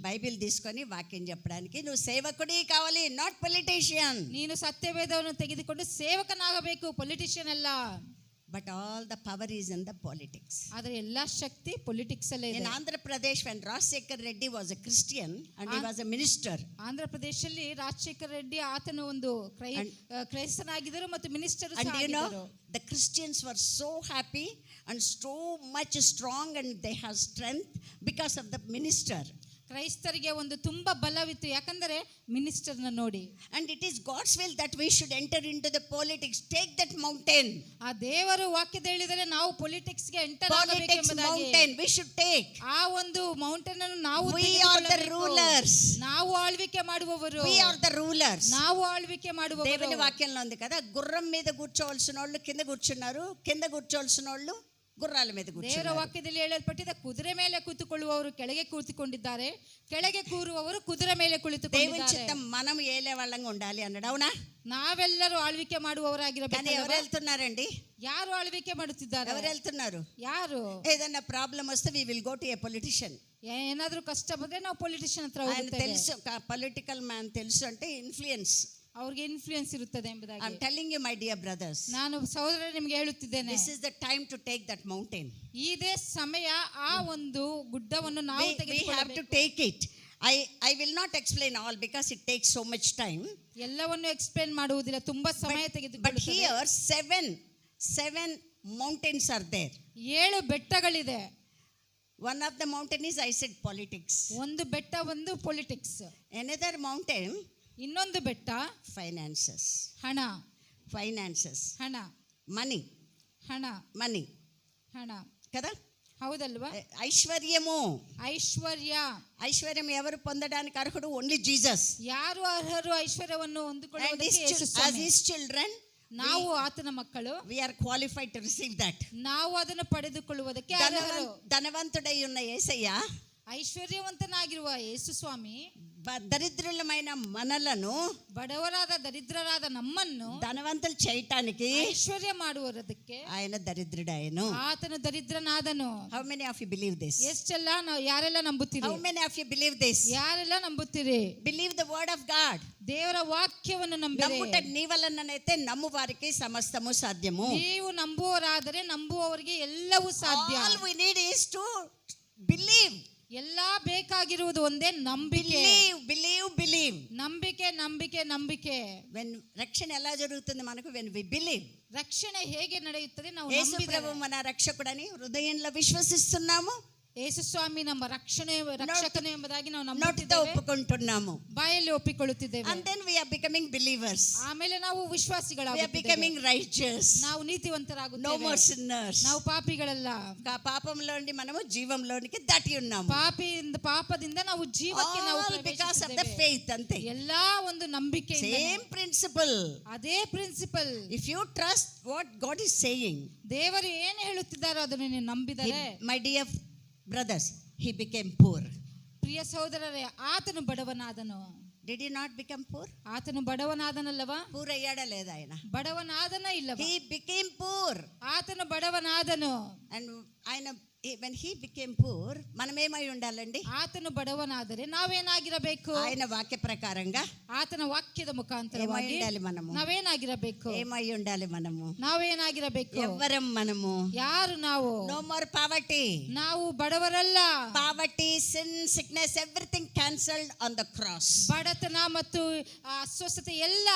బైబిల్ తీసుకొని వాక్యం చెప్పడానికి నువ్వు సేవకుడి కావాలి, నాట్ పొలిటీషియన్. ನೀನು ಸತ್ಯವೇದವನ್ನು ತೆಗೆದುಕೊಂಡು ಸೇವಕನಾಗಬೇಕು, ಪೊಲಿಟಿಷಿಯನ್ ಅಲ್ಲ. But all the power is in the politics. ಆದರೆ ಎಲ್ಲ ಶಕ್ತಿ ಪೊಲಿಟಿಕ್ಸ್ ಅಲ್ಲೇ ಇದೆ. In Andhra Pradesh, when Rajshekhar Reddy was a Christian and he was a minister. Andhra ಪ್ರದೇಶದಲ್ಲಿ ರಾಜಶೇಖರ್ ರೆಡ್ಡಿ ಆತನು ಒಂದು ಕ್ರೈಸ್ತನಾಗಿದ್ದರು ಮತ್ತು ಮಿನಿಸ್ಟರ್ ಸಹ ಆಗಿದ್ದರು. The Christians were so happy and so much strong and they have strength because of the minister. ಕ್ರೈಸ್ತರಿಗೆ ಒಂದು ತುಂಬಾ ಬಲವಿತ್ತು, ಯಾಕಂದರೆ ಮಿನಿಸ್ಟರ್ನ ನೋಡಿ. And it is God's will that we should enter into the politics. Take that mountain. ಆ ದೇವರು ವಾಕ್ಯದ ಹೇಳಿದರೆ ನಾವು politics ಗೆ ಎಂಟರ್ ಆಗಬೇಕು ಎಂಬುದಾಗಿ. We should take. ಆ ಒಂದು ಮೌಂಟೇನ್ ಅನ್ನು ನಾವು We are the rulers. ನಾವು ಆಳ್ವಿಕೆ ಮಾಡುವವರು. We are the rulers. ನಾವು ಆಳ್ವಿಕೆ ಮಾಡುವವರು. దేవుని వాక్యంలో ఉంది కదా, గుర్రం మీద కూర్చోవలసిన వాళ్ళు కింద కూర్చున్నారు, కింద కూర్చోవలసిన వాళ్ళు ಗುರ್ರಾಲ ಮೇಲೆ ಕೂತಿದ್ದಾರೆ. ದೇವರ ವಾಕ್ಯದಲ್ಲಿ ಹೇಳಲ್ಪಟ್ಟಿದೆ, ಕುದುರೆ ಮೇಲೆ ಕೂತುಕೊಳ್ಳುವವರು ಕೆಳಗೆ ಕೂತುಕೊಂಡಿದ್ದಾರೆ, ಕೆಳಗೆ ಕೂರುವವರು ಕುದುರೆ ಮೇಲೆ ಕುಳಿತುಕೊಂಡಿದ್ದಾರೆ. దేవుని చిత్తం మనం ఏలే వాళ్ళంగా ఉండాలి అన్నాడు. అవునా? ನಾವೆಲ್ಲರೂ ಆಳ್ವಿಕೆ ಮಾಡುವವರಾಗಿರಬೇಕು. కానీ ఎవరు వెళ్తున్నారండి? ಯಾರು ಆಳ್ವಿಕೆ ಮಾಡುತ್ತಿದ್ದಾರೆ? ఎవరు వెళ్తున్నారు? ಯಾರು? ఏదైనా ప్రాబ్లం వస్తే we will go to a politician. ಏನಾದರೂ ಕಷ್ಟ ಬಂದ್ರೆ ನಾವು ಪೊಲಿಟಿಷಿಯನ್ ಹತ್ರ ಹೋಗ್ತೇವೆ. తెలుసు, పొలిటికల్ మ్యాన్ తెలుసు అంటే ఇన్ఫ్లుయెన్స్, ಅವ್ರಿಗೆ ಇನ್ಫ್ಲೂಯೆನ್ಸ್ ಇರುತ್ತದೆ ಎಂಬುದಾಗಿ. I am telling you, my dear brothers, ನಾನು ಸಹೋದರರೇ ನಿಮಗೆ ಹೇಳುತ್ತಿದ್ದೇನೆ, this is the time to take that mountain. ಇದೇ ಸಮಯ ಆ ಒಂದು ಗುಡ್ಡವನ್ನು ನಾವು ತೆಗೆದುಕೊಳ್ಳಬೇಕು. We have to take it. I will not explain all because it takes so much time. ಎಲ್ಲವನ್ನು ಎಕ್ಸ್ಪ್ಲೇನ್ ಮಾಡುವುದಿಲ್ಲ, ತುಂಬಾ ಸಮಯ ತೆಗೆದುಕೊಳ್ಳುತ್ತದೆ. But here seven mountains are there. 7 ಬೆಟ್ಟಗಳಿದೆ. One of the mountain is, I said, politics. ಒಂದು ಬೆಟ್ಟ ಒಂದು politics. Another mountain, ಇನ್ನೊಂದು ಬೆಟ್ಟ finances. ಹಣ. finances, ಹಣ. money, ಹಣ. money ಹಣ కదా. ಹೌದಲ್ವಾ? ఐశ్వర్యము, ఐశ్వర్యం ఎవరు పొందడానికి అర్హుడు? Only Jesus. ಯಾರು ಅರ್ಹರು ಐಶ್ವರ್ಯವನ್ನು ಹೊಂದಿಕೊಳ್ಳುವುದಕ್ಕೆ? ಯೇಸು as ಸ್ವಾಮಿ. his children, ನಾವು ಆತನ ಮಕ್ಕಳು, we are qualified to receive that. ನಾವು ಅದನ್ನು ಪಡೆದುಕೊಳ್ಳುವುದಕ್ಕೆ ಅರ್ಹರು. ధనవంతుడై ఉన్న యేసయ్య, ಐಶ್ವರ್ಯವಂತನಾಗಿರುವ ಯೇಸು ಸ್ವಾಮಿ దరిద్రులమైన మనలను బడవరాದ దరిద్రరాದ నಮ್ಮನ್ನು ధనవంతులు చేయటానికి ಐಶ್ವರ್ಯ ಮಾಡುವುದಕ್ಕೆ ఆయన దరిద్రుడాయను. ಆತನು ದರಿದ್ರನಾದನು. How many of you believe this? ಎಷ್ಟೆಲ್ಲ ನಾವು ಯಾರೆಲ್ಲ ನಂಬುತ್ತೀರಿ? How many of you believe this? ಯಾರೆಲ್ಲ ನಂಬುತ್ತೀರಿ? Believe the word of God. ದೇವರ ವಾಕ್ಯವನ್ನು ನಂಬಿರಿ. నమ్ముట నీ వలననైతే నమ్ము వారికి సమస్తము సాధ్యము. ನೀವು ನಂಬುವವರಾದರೆ ನಂಬುವವರಿಗೆ ಎಲ್ಲವೂ ಸಾಧ್ಯ. All we need is to believe. ಎಲ್ಲಾ ಬೇಕಾಗಿರುವುದು ಒಂದೇ ನಂಬಿಕೆ. Believe. ನಂಬಿಕೆ ನಂಬಿಕೆ ನಂಬಿಕೆ. When రక్షణ ఎలా జరుగుతుంది మనకు? when we believe. ರಕ್ಷಣೆ ಹೇಗೆ ನಡೆಯುತ್ತದೆ? ನಾವು యేసు ప్రభు మన రక్షకుడని హృదయంలో విశ్వసిస్తున్నాము. ಯೇಸು ಸ್ವಾಮಿ ನಮ್ಮ ರಕ್ಷಕನು ಎಂಬುದಾಗಿ ನಾವು నోటితో ನಂಬುತ್ತಿದ್ದೇವೆ, ఒప్పుకుంటున్నాము. ಬಾಯಲ್ಲಿ ಒಪ್ಪಿಕೊಳ್ಳುತ್ತಿದ್ದೇವೆ. And then we are becoming believers. ಆಮೇಲೆ ನಾವು We are ವಿಶ್ವಾಸಿಗಳಾಗುತ್ತೇವೆ, becoming righteous. ನಾವು No ನೀತಿವಂತರಾಗುತ್ತೇವೆ, more sinners. ನಾವು ಪಾಪಿಗಳಲ್ಲ. పాపంలో నుండి మనము జీవంలోనికి దాటి ఉన్నాము. ಪಾಪದಿಂದ ನಾವು ಜೀವಕ್ಕೆ ನಾವು All because of the ಪ್ರವೇಶಿಸಿದ್ದೇವೆ. faith ಅಂತೆ. ಎಲ್ಲಾ ಒಂದು ನಂಬಿಕೆ, Same principle. ಅದೇ principal. If you trust what God is saying, ದೇವರು ಏನು ಹೇಳುತ್ತಿದ್ದಾರೋ ಅದನ್ನು ನೀನು ನಂಬಿದರೆ, my dear brothers, he became poor. ಪ್ರಿಯ ಸಹೋದರರೇ, ಆತನು ಬಡವನಾದನು. Did he not become poor? ಆತನು ಬಡವನಾದನಲ್ಲವಾ? poor అయ్యాడా లేదా ఆయన? ಬಡವನಾದನ ಇಲ್ಲವಾ? He became poor. ಆತನು ಬಡವನಾದನು. And ఆయన when he became poor, మనం ఏమై ఉండాలండి? ಆತನು ಬಡವನಾದರೆ ನಾವೇನಾಗಿರಬೇಕು? ఆయన వాక్య ప్రకారంగా ಆತನ ವಾಕ್ಯದ ఏమై ಮುಖಾಂತರವಾಗಿ ఉండాలి మనము? ನಾವೇನಾಗಿರಬೇಕು? ఏమై ఉండాలి మనము? ನಾವೇನಾಗಿರಬೇಕು? ఎవ్వరం మనము? ಯಾರು ನಾವು? No more poverty. ನಾವು ಬಡವರಲ್ಲ. Poverty, sin, sickness, everything cancelled on the cross. ಬಡತನ ಮತ್ತು ಅಸ್ವಸ್ಥತೆ ಎಲ್ಲ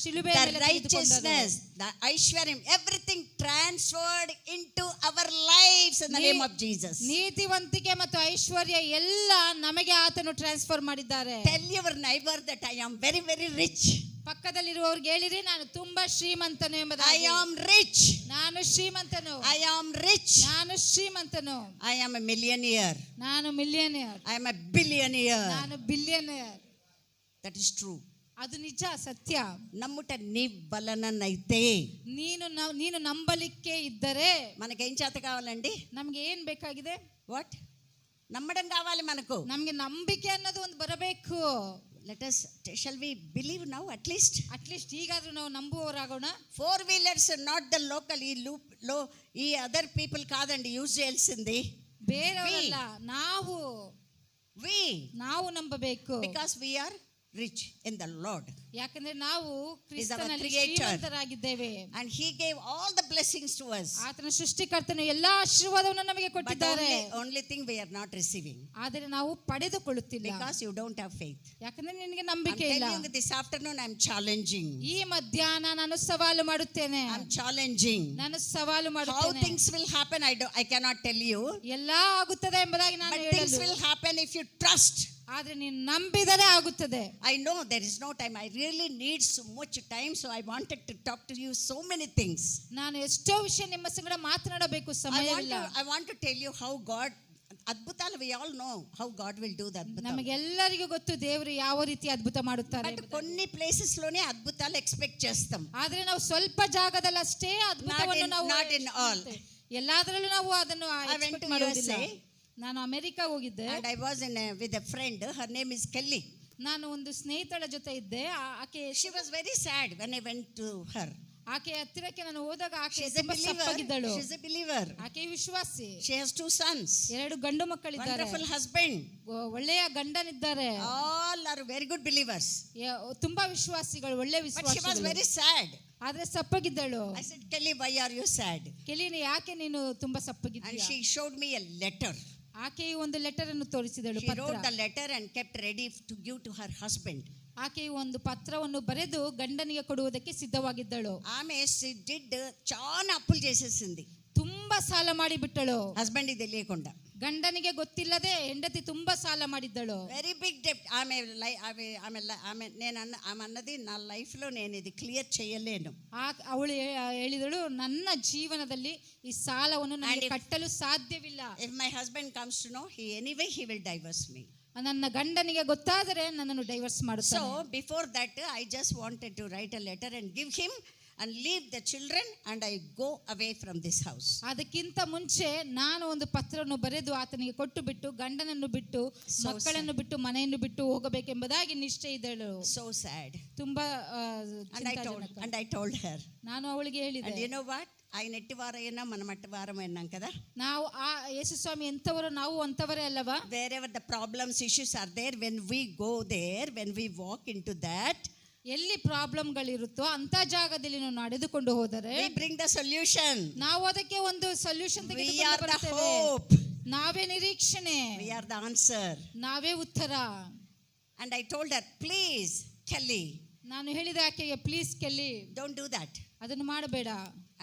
ಶಿಲುಬೆ The ಮೇಲೆ righteousness, the aishwaryam, everything transferred into our lives in the name of Jesus. ನೀತಿವಂತಿಕೆ ಮತ್ತು ಐಶ್ವರ್ಯ ಎಲ್ಲ ನಮಗೆ ಆತನು ಟ್ರಾನ್ಸ್ಫರ್ ಮಾಡಿದ್ದಾರೆ. Tell your neighbor that I am very, very rich. ಪಕ್ಕದಲ್ಲಿರುವವರಿಗೆ ಹೇಳಿರಿ, ನಾನು ತುಂಬಾ ಶ್ರೀಮಂತನು I ಎಂಬುದಾಗಿ. am rich. ನಾನು ಶ್ರೀಮಂತನು. I am rich. ನಾನು ಶ್ರೀಮಂತನು. I am a millionaire. ನಾನು millionaire. I am a billionaire. ನಾನು ಬಿಲಿಯನಿಯರ್. That is true. ಅದು ನಿಜ, ಸತ್ಯ. నమ్ముట నీ వలననైతే ನೀನು ನಂಬಲಿಕ್ಕೆ ಇದ್ದರೆ మనకేం చేత కావాలండి? ನಮ್ಗೆ ಏನ್ ಬೇಕಾಗಿದೆ? వాట్? నమ్మడం కావాలి మనకు. ನಮ್ಗೆ ನಂಬಿಕೆ ಅನ್ನೋದು ಒಂದು ಬರಬೇಕು. Let us, shall we believe now at least? At least ಈಗಾದ್ರೂ ನಾವು ನಂಬುವವರಾಗೋಣ. 4 wheelers, not the local, ఈ లో ఈ అదర్ పీపుల్ కాదండి యూజ్ చేయాల్సింది. ಬೇರೆಯವರಲ್ಲ, ನಾವು ನಂಬಬೇಕು. Because we are rich in the Lord. ಯಾಕಂದ್ರೆ ನಾವು ಕ್ರಿಸ್ತನಲ್ಲಿ creator. ಶ್ರೀಮಂತರಾಗಿದ್ದೇವೆ. And he gave all the blessings to us. ಆತನ ಸೃಷ್ಟಿಕರ್ತನು ಎಲ್ಲಾ ಆಶೀರ್ವಾದವನ್ನು ನಮಗೆ But ಕೊಟ್ಟಿದ್ದಾರೆ. only thing we are not receiving. ಆದರೆ ನಾವು ಪಡೆದುಕೊಳ್ಳುತ್ತಿಲ್ಲ. Because you don't have faith. ಯಾಕಂದ್ರೆ ನಿನಗೆ I'm ನಂಬಿಕೆ ಇಲ್ಲ. telling you this afternoon, I'm challenging. ಈ ಮಧ್ಯಾಹ್ನ ನಾನು ಸವಾಲು ಮಾಡುತ್ತೇನೆ. I'm challenging. ನಾನು ಸವಾಲು How ಮಾಡುತ್ತೇನೆ. things will happen, I cannot tell you. ಎಲ್ಲಾ ಆಗುತ್ತದೆ ಎಂಬುದಾಗಿ ನಾನು But things ಹೇಳಲು, will happen if you trust. ಆದ್ರೆ ನೀನು ನಂಬಿದರೆ ಆಗುತ್ತದೆ. I know there is no time. I really need so much time, so I wanted to talk to you so many things. ನಾನು ಎಷ್ಟೋ ವಿಷಯ ನಿಮ್ಮ ಸಂಗಡ ಮಾತನಾಡಬೇಕು, ಸಮಯವಿಲ್ಲ. I want to tell you how God, ಅದ್ಭುತಾలు, we all know how God will do the ಅದ್ಭುತ. ನಮಗೆಲ್ಲರಿಗೂ ಗೊತ್ತು ದೇವರು ಯಾವ ರೀತಿ ಅದ್ಭುತ ಮಾಡುತ್ತಾರೆ. But కొన్ని ಪ್ಲೇಸಸ್ లోనే ಅದ್ಭುತಾలు ಎಕ್ಸ್ಪೆಕ್ಟ್ చేస్తాం. ಆದ್ರೆ ನಾವು ಸ್ವಲ್ಪ ಜಾಗದಲ್ಲಿ ಅಷ್ಟೇ ಅದ್ಭುತವನ್ನು ನಾವು not in all. ಎಲ್ಲಾದ್ರಲ್ಲೂ ನಾವು ಅದನ್ನು ಎಕ್ಸ್ಪೆಕ್ಟ್ ಮಾಡುವುದಿಲ್ಲ. USA. ನಾನು ಅಮೆರಿಕ ಹೋಗಿದ್ದೆ. And I was with a friend. Her name is Kelly. ನಾನು ಒಂದು ಸ್ನೇಹಿತಳ ಜೊತೆ ಇದ್ದೆ. ಆಕೆ She was very sad when I went to her. ಆಕೆ ಹತ್ತಿರಕ್ಕೆ ನಾನು ಹೋದಾಗ ಆಕೆ She's a ತುಂಬಾ believer. ಸಪ್ಪಗಿದ್ದಳು. She's a believer. ಆಕೆ ವಿಶ್ವಾಸಿ. She has 2 sons. 2 ಗಂಡು ಮಕ್ಕಳಿದ್ದಾರೆ. Wonderful husband. ಒಳ್ಳೆಯ ಗಂಡನಿದ್ದಾರೆ. All are very good believers. ತುಂಬಾ ವಿಶ್ವಾಸಿಗಳು, ಒಳ್ಳೆ But she was ವಿಶ್ವಾಸಿಗಳು. very sad. ಆದ್ರೆ ಸಪ್ಪಗಿದ್ದಳು. I said, Kelly, why are you sad? ಕೆಲಿನ, ಯಾಕೆ ನೀನು ತುಂಬಾ And ಸಪ್ಪಗಿದ್ದೀಯ? she showed me a letter. ಆಕೆಯು ಒಂದು ಲೆಟರ್ ಅನ್ನು ತೋರಿಸಿದಳು. She wrote the letter and kept ready to give to her husband. ಆಕೆಯು ಒಂದು ಪತ್ರವನ್ನು ಬರೆದು ಗಂಡನಿಗೆ ಕೊಡುವುದಕ್ಕೆ ಸಿದ್ಧವಾಗಿದ್ದಳು. ఆమె she did చాలా అప్పులు చేసేసింది. ತುಂಬಾ ಸಾಲ ಮಾಡಿ ಬಿಟ್ಟಳು. హస్బెండ్ కి తెలియకుండా. ಗಂಡನಿಗೆ ಗೊತ್ತಿಲ್ಲದೆ ಹೆಂಡತಿ ತುಂಬಾ ಸಾಲ ಮಾಡಿದ್ದಳು. Very big డెప్ట్. ఆమె నేను ఆమె అన్నది, నా లైఫ్ లో నేను ఇది క్లియర్ చేయలేను. ಅವಳು ಹೇಳಿದಳು, ನನ್ನ ಜೀವನದಲ್ಲಿ ಈ ಸಾಲವನ್ನು ನನಗೆ ಕಟ್ಟಲು ಸಾಧ್ಯವಿಲ್ಲ. If my husband comes to know, he will divorce me. ನನ್ನ ಗಂಡನಿಗೆ ಗೊತ್ತಾದರೆ ನನ್ನನ್ನು ಡೈವರ್ಸ್ ಮಾಡುತ್ತಾನೆ. So before that I just wanted to write a letter and give him and leave the children and I go away from this house. ಅದಕ್ಕಿಂತ ಮುಂಚೆ ನಾನು ಒಂದು ಪತ್ರವನ್ನು ಬರೆದು ಆತನಿಗೆ ಕೊಟ್ಟು ಬಿಟ್ಟು ಗಂಡನನ್ನು ಬಿಟ್ಟು ಮಕ್ಕಳನ್ನು ಬಿಟ್ಟು ಮನೆಯನ್ನು ಬಿಟ್ಟು ಹೋಗಬೇಕೆಂಬುದಾಗಿ ನಿಶ್ಚಯ ಇದ್ದಳು. So sad. ತುಂಬಾ and I told her. ನಾನು ಅವಳಿಗೆ ಹೇಳಿದೆ. And you know what? ఆయన ఎట్టివారైనా మనం అట్టివారం అన్నాం కదా. ನಾವು ಆ ಯೇಸು ಸ್ವಾಮಿ ಎಂತವರು ನಾವು ಅಂತವರೇ ಅಲ್ಲವಾ. Wherever the problems issues are there, when we go there, when we walk into that, ಎಲ್ಲಿ ಪ್ರಾಬ್ಲಮ್ಗಳಿರುತ್ತೋ ಅಂತ ಜಾಗದಲ್ಲಿ ನಾವು ನಡೆದುಕೊಂಡು ಹೋದರೆ we bring the solution. ನಾವು ಅದಕ್ಕೆ ಒಂದು ಸೊಲ್ಯೂಷನ್ We ತೆಗೆದುಕೊಂಡು are the ಬರ್ತೇವೆ. hope. ನಾವೇ ನಿರೀಕ್ಷಣೆ, We are the answer. ನಾವೇ ಉತ್ತರ. And I told her, please Kelly, ನಾನು ಹೇಳಿದೆ ಆಕೆಗೆ, ಪ್ಲೀಸ್ ಕೆಲ್ಲಿ, don't do that. ಅದನ್ನು ಮಾಡಬೇಡ.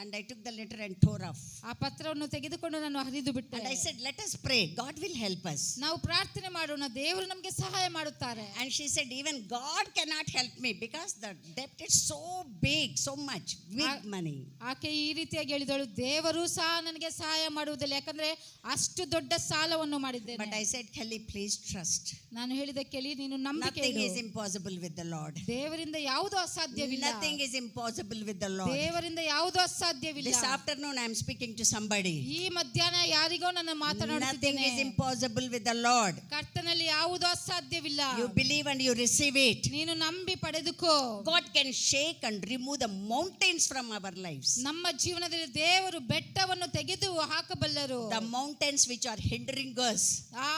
And I took the letter and tore off. ಆ ಪತ್ರವನ್ನು ತೆಗೆದುಕೊಂಡು ನಾನು ಹರಿದು ಬಿಟ್ಟೆ. And I said, let us pray, God will help us. ನಾವು ಪ್ರಾರ್ಥನೆ ಮಾಡೋಣ, ದೇವರು ನಮಗೆ ಸಹಾಯ ಮಾಡುತ್ತಾರೆ. And she said, even God cannot help me because the debt is so big, so much, big money. ಆಕೆ ಈ ರೀತಿಯಾಗಿ ಹೇಳಿದಳು, ದೇವರು ಸಹ ನನಗೆ ಸಹಾಯ ಮಾಡುವುದಿಲ್ಲ, ಯಾಕಂದ್ರೆ ಅಷ್ಟು ದೊಡ್ಡ ಸಾಲವನ್ನು ಮಾಡಿದ್ದೇನೆ. But I said, Kelly, please trust. ನಾನು ಹೇಳಿದ ಕೆಲಿ, ನೀನು ನಂಬಿಕೆ Nothing ಇಡು. is impossible with the Lord. ದೇವರಿಂದ ಯಾವುದೂ ಅಸಾಧ್ಯವಿಲ್ಲ. Nothing is impossible with the Lord. ದೇವರಿಂದ ಯಾವುದೂ ಅಸಾಧ್ಯವಿಲ್ಲ. This afternoon I am speaking to somebody. ಈ ಮಧ್ಯಾಹ್ನ ಯಾರಿಗೋ ನಾನು ಮಾತನಾಡುತ್ತಿದ್ದೇನೆ. Nothing is impossible with the Lord. ಕರ್ತನಲ್ಲಿ ಯಾವುದೂ ಅಸಾಧ್ಯವಿಲ್ಲ. You believe and you receive it. ನೀನು ನಂಬಿ ಪಡೆದುಕೋ. God can shake and remove the mountains from our lives. ನಮ್ಮ ಜೀವನದಲ್ಲಿ ದೇವರು ಬೆಟ್ಟವನ್ನು ತೆಗೆದು ಹಾಕಬಲ್ಲರು. The mountains which are hindering us. ಆ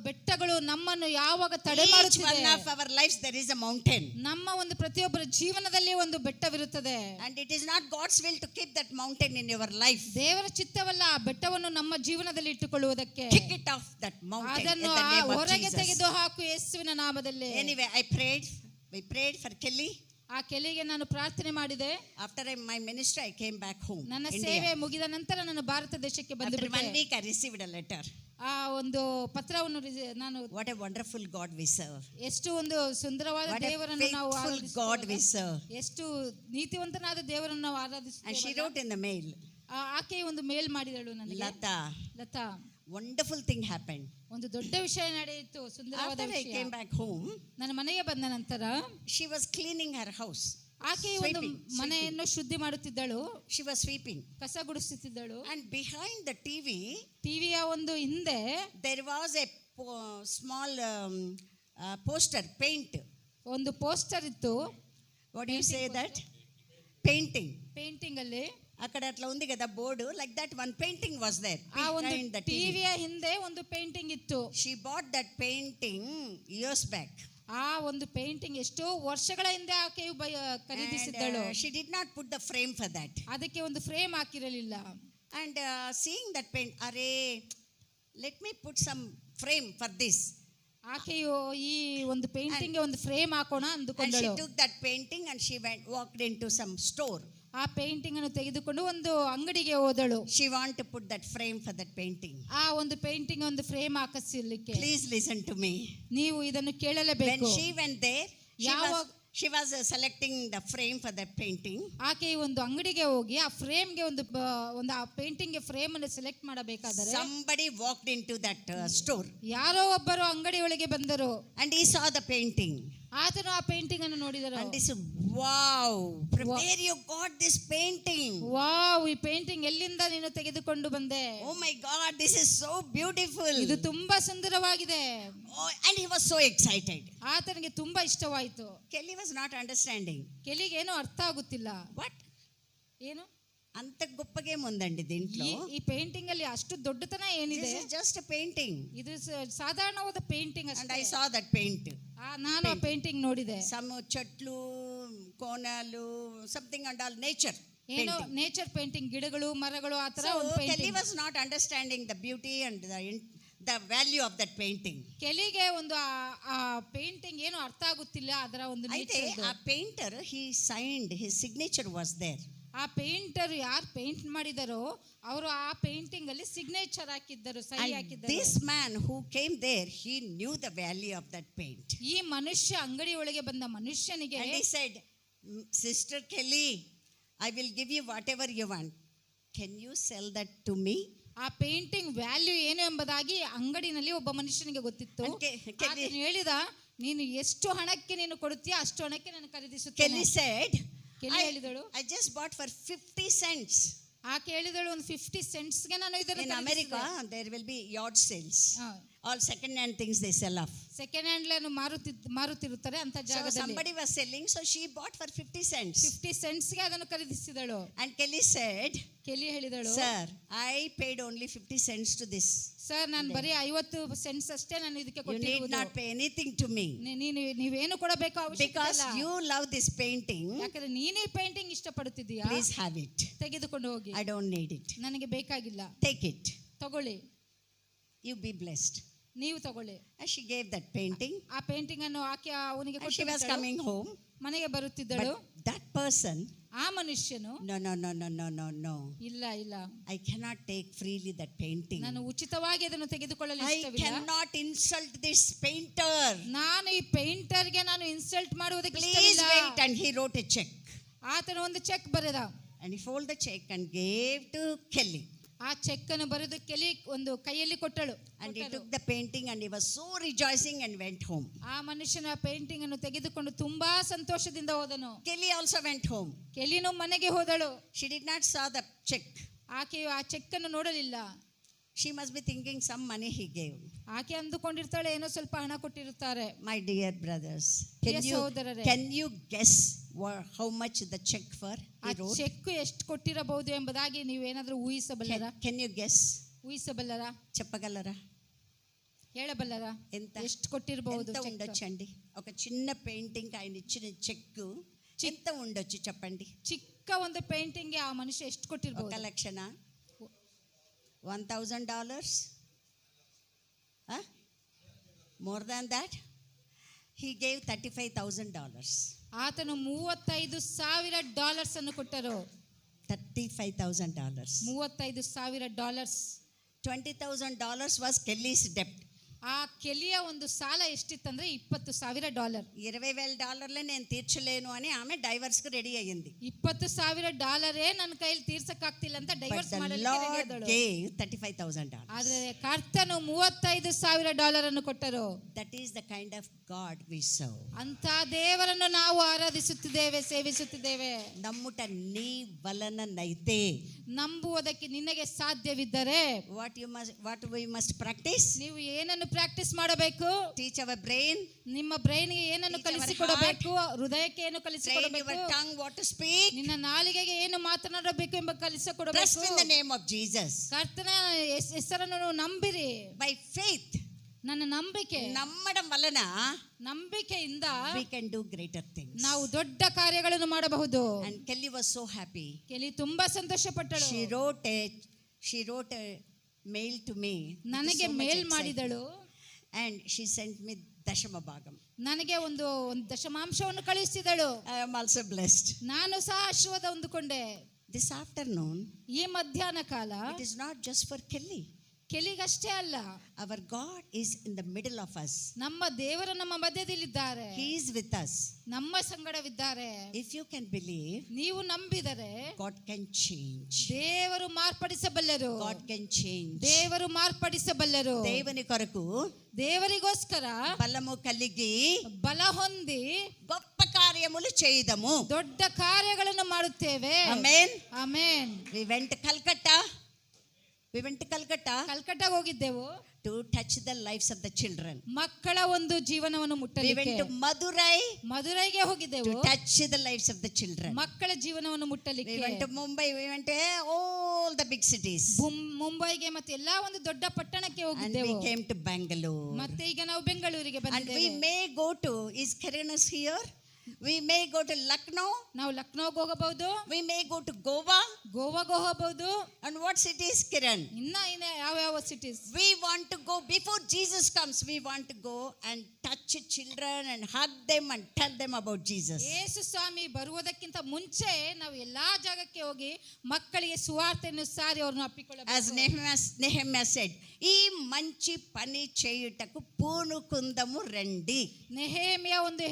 ಬೆಟ್ಟಗಳು ನಮ್ಮನ್ನು ಯಾವಾಗ ತಡೆ Each ಮಾಡುತ್ತಿದೆ. one of our lives there is a mountain. ನಮ್ಮ ಒಂದು ಪ್ರತಿಯೊಬ್ಬರ ಜೀವನದಲ್ಲಿ ಒಂದು ಬೆಟ್ಟವಿರುತ್ತದೆ. And it is not God's will to keep that mountain in your life. ದೇವರ ಚಿತ್ತವಲ್ಲ ಆ ಬೆಟ್ಟವನ್ನು ನಮ್ಮ ಜೀವನದಲ್ಲಿ ಇಟ್ಟುಕೊಳ್ಳುವುದಕ್ಕೆ. Kick it off that mountain in ಅದನ್ನು the name of ಹೊರಗೆ Jesus. ತೆಗೆದು ಹಾಕು ಯೇಸುವಿನ ನಾಮದಲ್ಲಿ. Anyway, we prayed for Kelly. ಆ ಕೆಲಿಗೆ ನಾನು ಪ್ರಾರ್ಥನೆ ಮಾಡಿದೆ. After my ministry I came back home. ನನ್ನ ಸೇವೆ ಮುಗಿದ ನಂತರ ನಾನು ಭಾರತ ದೇಶಕ್ಕೆ ಬಂದು After ಬಿಟ್ಟೆ. 1 week I received a letter. ಆ ಒಂದು ಪತ್ರವನ್ನು ನಾನು, What a wonderful God we serve. ಎಷ್ಟು ಒಂದು ಸುಂದರವಾದ What a ದೇವರನ್ನು ನಾವು faithful God we serve. ಎಷ್ಟು ನೀತಿವಂತನಾದ ದೇವರನ್ನು ನಾವು And she ಆರಾಧಿಸುತ್ತೇವೆ. wrote in the mail, ಆಕೆ ಒಂದು ಮೇಲ್ ಮಾಡಿದಳು ನನಗೆ. Lata, wonderful thing happened. ಒಂದು ದೊಡ್ಡ ವಿಷಯ ನಡೆಯಿತು, ಸುಂದರವಾದ After I ವಿಷಯ. came back home, ನನ್ನ ಮನೆಗೆ ಬಂದ ನಂತರ she was cleaning her house. ಆಕೆ ಒಂದು ಮನೆಯನ್ನು ಶುದ್ಧಿ ಮಾಡುತ್ತಿದ್ದಳು. She was sweeping. ಕಸ ಗುಡಿಸುತ್ತಿದ್ದಳು. And behind the TV, ಟಿವಿಯ ಒಂದು ಹಿಂದೆ there was a small poster, paint. ಒಂದು ಪೋಸ್ಟರ್ ಇತ್ತು. What do you say that? Painting. Painting ಅಲ್ಲಿ అక్కడ అట్లా ఉంది కదా board, like that one painting was there ಆ ಒಂದು behind the TV. ಟಿವಿಯ ಹಿಂದೆ ಒಂದು ಪೇಂಟಿಂಗ್ ಇತ್ತು. She bought that painting years back. ಆ ಒಂದು ಪೇಂಟಿಂಗ್ ಎಷ್ಟೋ ವರ್ಷಗಳ ಹಿಂದೆ ಆಕೆಯು ಖರೀದಿಸಿದ್ದಳು. And she did not put the frame for that. ಅದಕ್ಕೆ ಒಂದು frame ಹಾಕಿರಲಿಲ್ಲ. And seeing that paint, let me put some frame for this. ಆಕೆಯು ಈ ಒಂದು ಪೇಂಟಿಂಗ್ ಒಂದು ಫ್ರೇಮ್ ಹಾಕೋಣ And ಅಂದುಕೊಂಡಳು. she took that painting and she walked into some store. ಆ painting ಅನ್ನು ತೆಗೆದುಕೊಂಡು ಒಂದು ಅಂಗಡಿಗೆ ಹೋದಳು. She want to put that frame for that painting. ಆ ಒಂದು ಪೇಂಟಿಂಗ್ ಒಂದು frame ಹಾಕಿಸಲಿಕ್ಕೆ. Please listen to me. ನೀವು ಇದನ್ನು ಕೇಳಲೇಬೇಕು. When she went there, she was selecting the frame for that painting. ಆಕೆ ಒಂದು ಅಂಗಡಿಗೆ ಹೋಗಿ ಆ ಫ್ರೇಮ್ಗೆ ಒಂದು ಆ ಪೇಂಟಿಂಗ್ ಗೆ ಫ್ರೇಮ್ ಅನ್ನು ಸೆಲೆಕ್ಟ್ ಮಾಡಬೇಕಾದರೆ somebody walked into that store. ಯಾರೋ ಒಬ್ಬರು ಅಂಗಡಿಯೊಳಗೆ ಬಂದರು. And he saw the painting. ಆತನು ಆ ಪೇಂಟಿಂಗ್ ಅನ್ನು ನೋಡಿದರು. And he said, wow, from where you got this painting? Wow, ಈ ಪೇಂಟಿಂಗ್ ಎಲ್ಲಿಂದ ನೀನು ತೆಗೆದುಕೊಂಡು ಬಂದೆ? Oh my God, this is so beautiful. ಇದು ತುಂಬಾ ಸುಂದರವಾಗಿದೆ. Oh, and he was so excited. ಆತನಿಗೆ ತುಂಬಾ ಇಷ್ಟವಾಯಿತು. Kelly was not understanding. ಕೆಲಿಗೆ ಏನೋ ಅರ್ಥ ಆಗುತ್ತಿಲ್ಲ. What? ಏನು అంత గొప్పగా ఉందండి దీంట్లో. ಈ ಪೇಂಟಿಂಗ್ ಅಲ್ಲಿ ಅಷ್ಟು ದೊಡ್ಡತನ ಏನಿದೆ? This is just a painting. ಇದು ಸಾಧಾರಣವಾದ ಪೇಂಟಿಂಗ್ ಅಷ್ಟೇ. And I saw that paint. ನಾನು ಆ ಪೇಂಟಿಂಗ್ ನೋಡಿದೆ. Some చెట్లు, కోణాలు, something and all nature. ಏನೋ ನೇಚರ್ ಪೇಂಟಿಂಗ್, ಗಿಡಗಳು ಮರಗಳು ಆ ತರ ಒಂದು Kelly painting. was not understanding the beauty and the value of that painting. ಕೆಲಿಗೆ ಒಂದು ಆ ಪೇಂಟಿಂಗ್ ಏನು ಅರ್ಥ ಆಗುತ್ತಿಲ್ಲ, ಅದರ ಒಂದು అయితే ఆ painter, he signed, his signature was there. ಆ ಪೇಂಟರ್ ಯಾರು ಪೇಂಟ್ ಮಾಡಿದಾರೋ ಅವರು ಆ ಪೇಂಟಿಂಗ್ ಅಲ್ಲಿ ಸಿಗ್ನೇಚರ್ ಹಾಕಿದ್ದರು, ಸಹಿ ಹಾಕಿದ್ದರು. This man who came there, he knew the value of that paint. ಈ ಮನುಷ್ಯ ಅಂಗಡಿ ಒಳಗೆ ಬಂದ ಮನುಷ್ಯನಿಗೆ And he said, Sister Kelly, I will give you whatever you want. Can you sell that to me? ಆ ಪೇಂಟಿಂಗ್ ವ್ಯಾಲ್ಯೂ ಏನು ಎಂಬುದಾಗಿ ಅಂಗಡಿನಲ್ಲಿ ಒಬ್ಬ ಮನುಷ್ಯನಿಗೆ ಗೊತ್ತಿತ್ತು. ಆತನು ಹೇಳಿದ, ನೀನು ಎಷ್ಟು ಹಣಕ್ಕೆ ನೀನು ಕೊಡುತ್ತೀಯ ಅಷ್ಟು ಹಣಕ್ಕೆ ನಾನು ಖರೀದಿಸುತ್ತೇನೆ. Kelly said, ಕೆಲಿ ಹೇಳಿದಳು, I just bought for 50 cents. ಆಕೆ ಹೇಳಿದಳು, ಒಂದು 50 ಸೆಂಟ್ಸ್ಗೆ ನಾನು ಇದನ್ನು In America, there will be yard sales. All second hand things they sell off. Second hand ಮಾರುತ್ತಿರುತ್ತಾರೆ ಅಂತ So ಜಾಗದಲ್ಲಿ. somebody was selling, so she bought for 50 cents. 50 ಸೆಂಟ್ಸ್ಗೆ ಅದನ್ನು ಖರೀದಿಸಿದಳು. And Kelly said, ಕೆಲಿ ಹೇಳಿದಳು, Sir, I paid only 50 cents to this. Sir, ನಾನು ಬರೀ 50 cents ಅಷ್ಟೇ ನಾನು ಇದಕ್ಕೆ You need ಕೊಟ್ಟಿರುವುದು. not pay anything to me. ನೀವೇನು ಕೊಡಬೇಕು ಅವಶ್ಯಕತೆ Because ಇಲ್ಲ. you love this painting, ಯಾಕಂದ್ರೆ ನೀನೇ ಪೇಂಟಿಂಗ್ ಇಷ್ಟಪಡುತ್ತಿದ್ದೀಯಾ, please have it. ತೆಗೆದುಕೊಂಡು ಹೋಗಿ. I don't need it. ನನಗೆ ಬೇಕಾಗಿಲ್ಲ, Take it. ತಗೊಳ್ಳಿ, You be blessed. ನೀವು ತಗೊಳ್ಳಿ. And she gave that painting. ಆ ಪೇಂಟಿಂಗ್ ಅನ್ನು ಆಕೆ ಅವನಿಗೆ And she was ಕೊಟ್ಟು coming home. ಮನೆಗೆ ಬರುತ್ತಿದ್ದಳು. But that person, ಆ ಮನುಷ್ಯನು, no. ಇಲ್ಲ, I cannot take freely that painting. ನಾನು ಉಚಿತವಾಗಿ ಅದನ್ನು ತೆಗೆದುಕೊಳ್ಳಲು I ಇಷ್ಟವಿಲ್ಲ. cannot insult this painter. ನಾನು ಈ ಪೇಂಟರ್ಗೆ ನಾನು ಇನ್ಸಲ್ಟ್ ಮಾಡುವುದಕ್ಕೆ Please ಇಷ್ಟವಿಲ್ಲ. wait. And he wrote a check. ಆತನು ಒಂದು ಚೆಕ್ ಬರೆದ. And he folded the check and gave to Kelly. ಆ ಚೆಕ್ ಅನ್ನು ಬರೆದು ಕೆಲಿ ಒಂದು ಕೈಯಲ್ಲಿ ಕೊಟ್ಟಳು. And he took the painting and he was so rejoicing and went home. ಆ ಮನುಷ್ಯನ ಪೇಂಟಿಂಗ್ ಅನ್ನು ತೆಗೆದುಕೊಂಡು ತುಂಬಾ ಸಂತೋಷದಿಂದ ಹೋದನು. Kelly also went home. ಕೆಲಿನು ಮನೆಗೆ ಹೋದಳು. She did not saw the check. ಆಕೆಯು ಆ ಚೆಕ್ ಅನ್ನು ನೋಡಲಿಲ್ಲ. She must be thinking some money he gave. ಆಕೆ ಅಂದುಕೊಂಡಿರ್ತಾಳೆ ಏನೋ ಸ್ವಲ್ಪ ಹಣ ಕೊಟ್ಟಿರುತ್ತಾರೆ. My dear brothers, ಸಹೋದರರೇ, can you guess how much the check for he wrote? Check ಎಷ್ಟು ಕೊಟ್ಟಿರಬಹುದು ಎಂಬುದಾಗಿ ನೀವೇನಾದ್ರೂ ಊಹಿಸಬಲ್ಲರಾ? Can you guess? ಊಹಿಸಬಲ್ಲರಾ? చెప్పగలరా? ಹೇಳಬಲ್ಲರಾ? ಎಷ್ಟು కొట్టిరಬಹುದು? ఎంత ఉండొచ్చండి? ఒక చిన్న పెయింటింగ్ ఆయన ఇచ్చిన చెక్ ఎంత ఉండొచ్చు చెప్పండి? ಚಿಕ್ಕ ಒಂದು ಪೇಂಟಿಂಗ್ ಆ ಮನುಷ್ಯ ಎಷ್ಟು ಕೊಟ್ಟಿರಬಹುದು? 1 ಲಕ್ಷನ? $1,000? More than that? He gave $35,000. ಆತನು $35,000 ಅನ್ನು ಕೊಟ್ಟರು. $35,000. $35,000. $20,000 was Kelly's debt. ಆ ಕೆಲಿಯ ಒಂದು ಸಾಲ ಎಷ್ಟಿತ್ತಂದ್ರೆ $20,000. $20,000 నేను తీర్చలేను అని ఆమె డైవర్స్ కు రెడీ అయ్యింది. $20,000 ನನ್ನ ಕೈಯಲ್ಲಿ ತೀರ್ಸಕ್ಕಾಗ್ತಿಲ್ಲ ಅಂತ ಡೈವರ್ಸ್ ಮಾಡಲಿಕ್ಕೆ ರೆಡಿ ಆದಳು. gave $35,000. ಆದ್ರೆ ಕರ್ತನು $35,000 ಅನ್ನು ಕೊಟ್ಟರು. That is the kind of God we serve. ಅಂತ ದೇವರನ್ನು ನಾವು ಆರಾಧಿಸುತ್ತಿದ್ದೇವೆ, ಸೇವಿಸುತ್ತಿದ್ದೇವೆ. ನಮ್ಮುಟ నీ వలననైతే, ನಂಬುವುದಕ್ಕೆ ನಿನಗೆ ಸಾಧ್ಯವಿದ್ದರೆ, what we must practice? ನೀವು ಏನನ್ನು ಪ್ರಾಕ್ಟೀಸ್ ಮಾಡಬೇಕು? Teach our brain. ನಿಮ್ಮ ಬ್ರೈನ್ಗೆ ಏನನ್ನು ಕಲಿಸಿಕೊಡಬೇಕು? ಹೃದಯಕ್ಕೆ ಏನು ಕಲಿಸಿಕೊಡಬೇಕು? Train your tongue what to speak. ನಿನ್ನ ನಾಲಿಗೆಗೆ ಏನು ಮಾತನಾಡಬೇಕು ಎಂಬ ಕಲಿಸಿಕೊಡಬೇಕು. Trust in the name of Jesus. ಕರ್ತನ ಹೆಸರನ್ನು ನಂಬಿರಿ. By faith, ನನ್ನ ನಂಬಿಕೆ, ನಮ್ಮడం వలన ನಂಬಿಕೆಯಿಂದ we can do greater things. ನಾವು ದೊಡ್ಡ ಕಾರ್ಯಗಳನ್ನು ಮಾಡಬಹುದು. And Kelly was so happy. ಕೆಲಿ ತುಂಬಾ ಸಂತೋಷ ಪಟ್ಟಳು. She wrote a mail to me. ನನಗೆ ಮೇಲ್ ಮಾಡಿದಳು. And she sent me ದಶಮ ಭಾಗಂ. ನನಗೆ ಒಂದು ದಶಮಾಂಶವನ್ನು ಕಳಿಸಿದಳು. I am also blessed. ನಾನು ಸಹ ಆಶೀರ್ವಾದ ಹೊಂದಿಕೊಂಡೆ. This afternoon, ಈ ಮಧ್ಯಾಹ್ನ ಕಾಲ it is not just for Kelly. ಕೆಲಿಗಷ್ಟೇ ಅಲ್ಲ, our God is in the middle of us. ನಮ್ಮ ದೇವರು ನಮ್ಮ ಮಧ್ಯದಲ್ಲಿದ್ದಾರೆ. He is with us. ನಮ್ಮ ಸಂಗಡವಿದ್ದಾರೆ. If you can believe, ನೀವು ನಂಬಿದರೆ God can change. ದೇವರು ಮಾರ್ಪಡಿಸಬಲ್ಲರು. God can change. ದೇವರು ಮಾರ್ಪಡಿಸಬಲ್ಲರು. ದೇವನಿ ಕೊರಕು, ದೇವರಿಗೋಸ್ಕರ ಬಲము కలిగి, ಬಲ ಹೊಂದಿ గొప్ప కార్యములు చేయదము. ದೊಡ್ಡ ಕಾರ್ಯಗಳನ್ನು ಮಾಡುತ್ತೇವೆ. Amen. Amen. We went to Calcutta ಕಲ್ಕಟ್ಟಾಗೆ ಹೋಗಿದ್ದೆವು. to touch the lives of the children. ಮಕ್ಕಳ ಒಂದು ಜೀವನವನ್ನು We ಮುಟ್ಟಲಿಕ್ಕೆ. went to ಮಧುರೈಗೆ ಹೋಗಿದ್ದೆವು. to touch the lives of the children. ಮಕ್ಕಳ ಜೀವನವನ್ನು ಮುಟ್ಟಲಿಕ್ಕೆ. We went to Mumbai. We went to all the big cities. ಮುಂಬೈಗೆ ಮತ್ತೆ ಎಲ್ಲಾ ಒಂದು ದೊಡ್ಡ ಪಟ್ಟಣಕ್ಕೆ And ಹೋಗಿದ್ದೆವು. we came to Bangalore. ಮತ್ತೆ ಈಗ ನಾವು ಬೆಂಗಳೂರಿಗೆ And ಬಂದಿದ್ದೇವೆ. we may go to, is Kiranus here? We may go to Lucknow. ನಾವು ಲಕ್ನೋಗೆ ಹೋಗಬಹುದು. We may go to Goa. ಗೋವಾಗೆ ಹೋಗಬಹುದು. And what cities, Kiran? ಇನ್ನ ಯಾವ cities? We want to go before Jesus comes. We want to go and touch children and hug them and tell them about Jesus. ಯೇಸು ಸ್ವಾಮಿ ಬರುವುದಕ್ಕಿಂತ ಮುಂಚೆ ನಾವು ಎಲ್ಲಾ ಜಾಗಕ್ಕೆ ಹೋಗಿ ಮಕ್ಕಳಿಗೆ ಸುವಾರ್ತೆಯನ್ನು ಸಾರಿ ಅವರನ್ನು ಅಪ್ಪಿಕೊಳ್ಳಬೇಕು. As Nehemiah said, ಈ మంచి పని చేయుటకు పూనుకుందము రండి. ನೆಹೆಮಿಯ ಒಂದು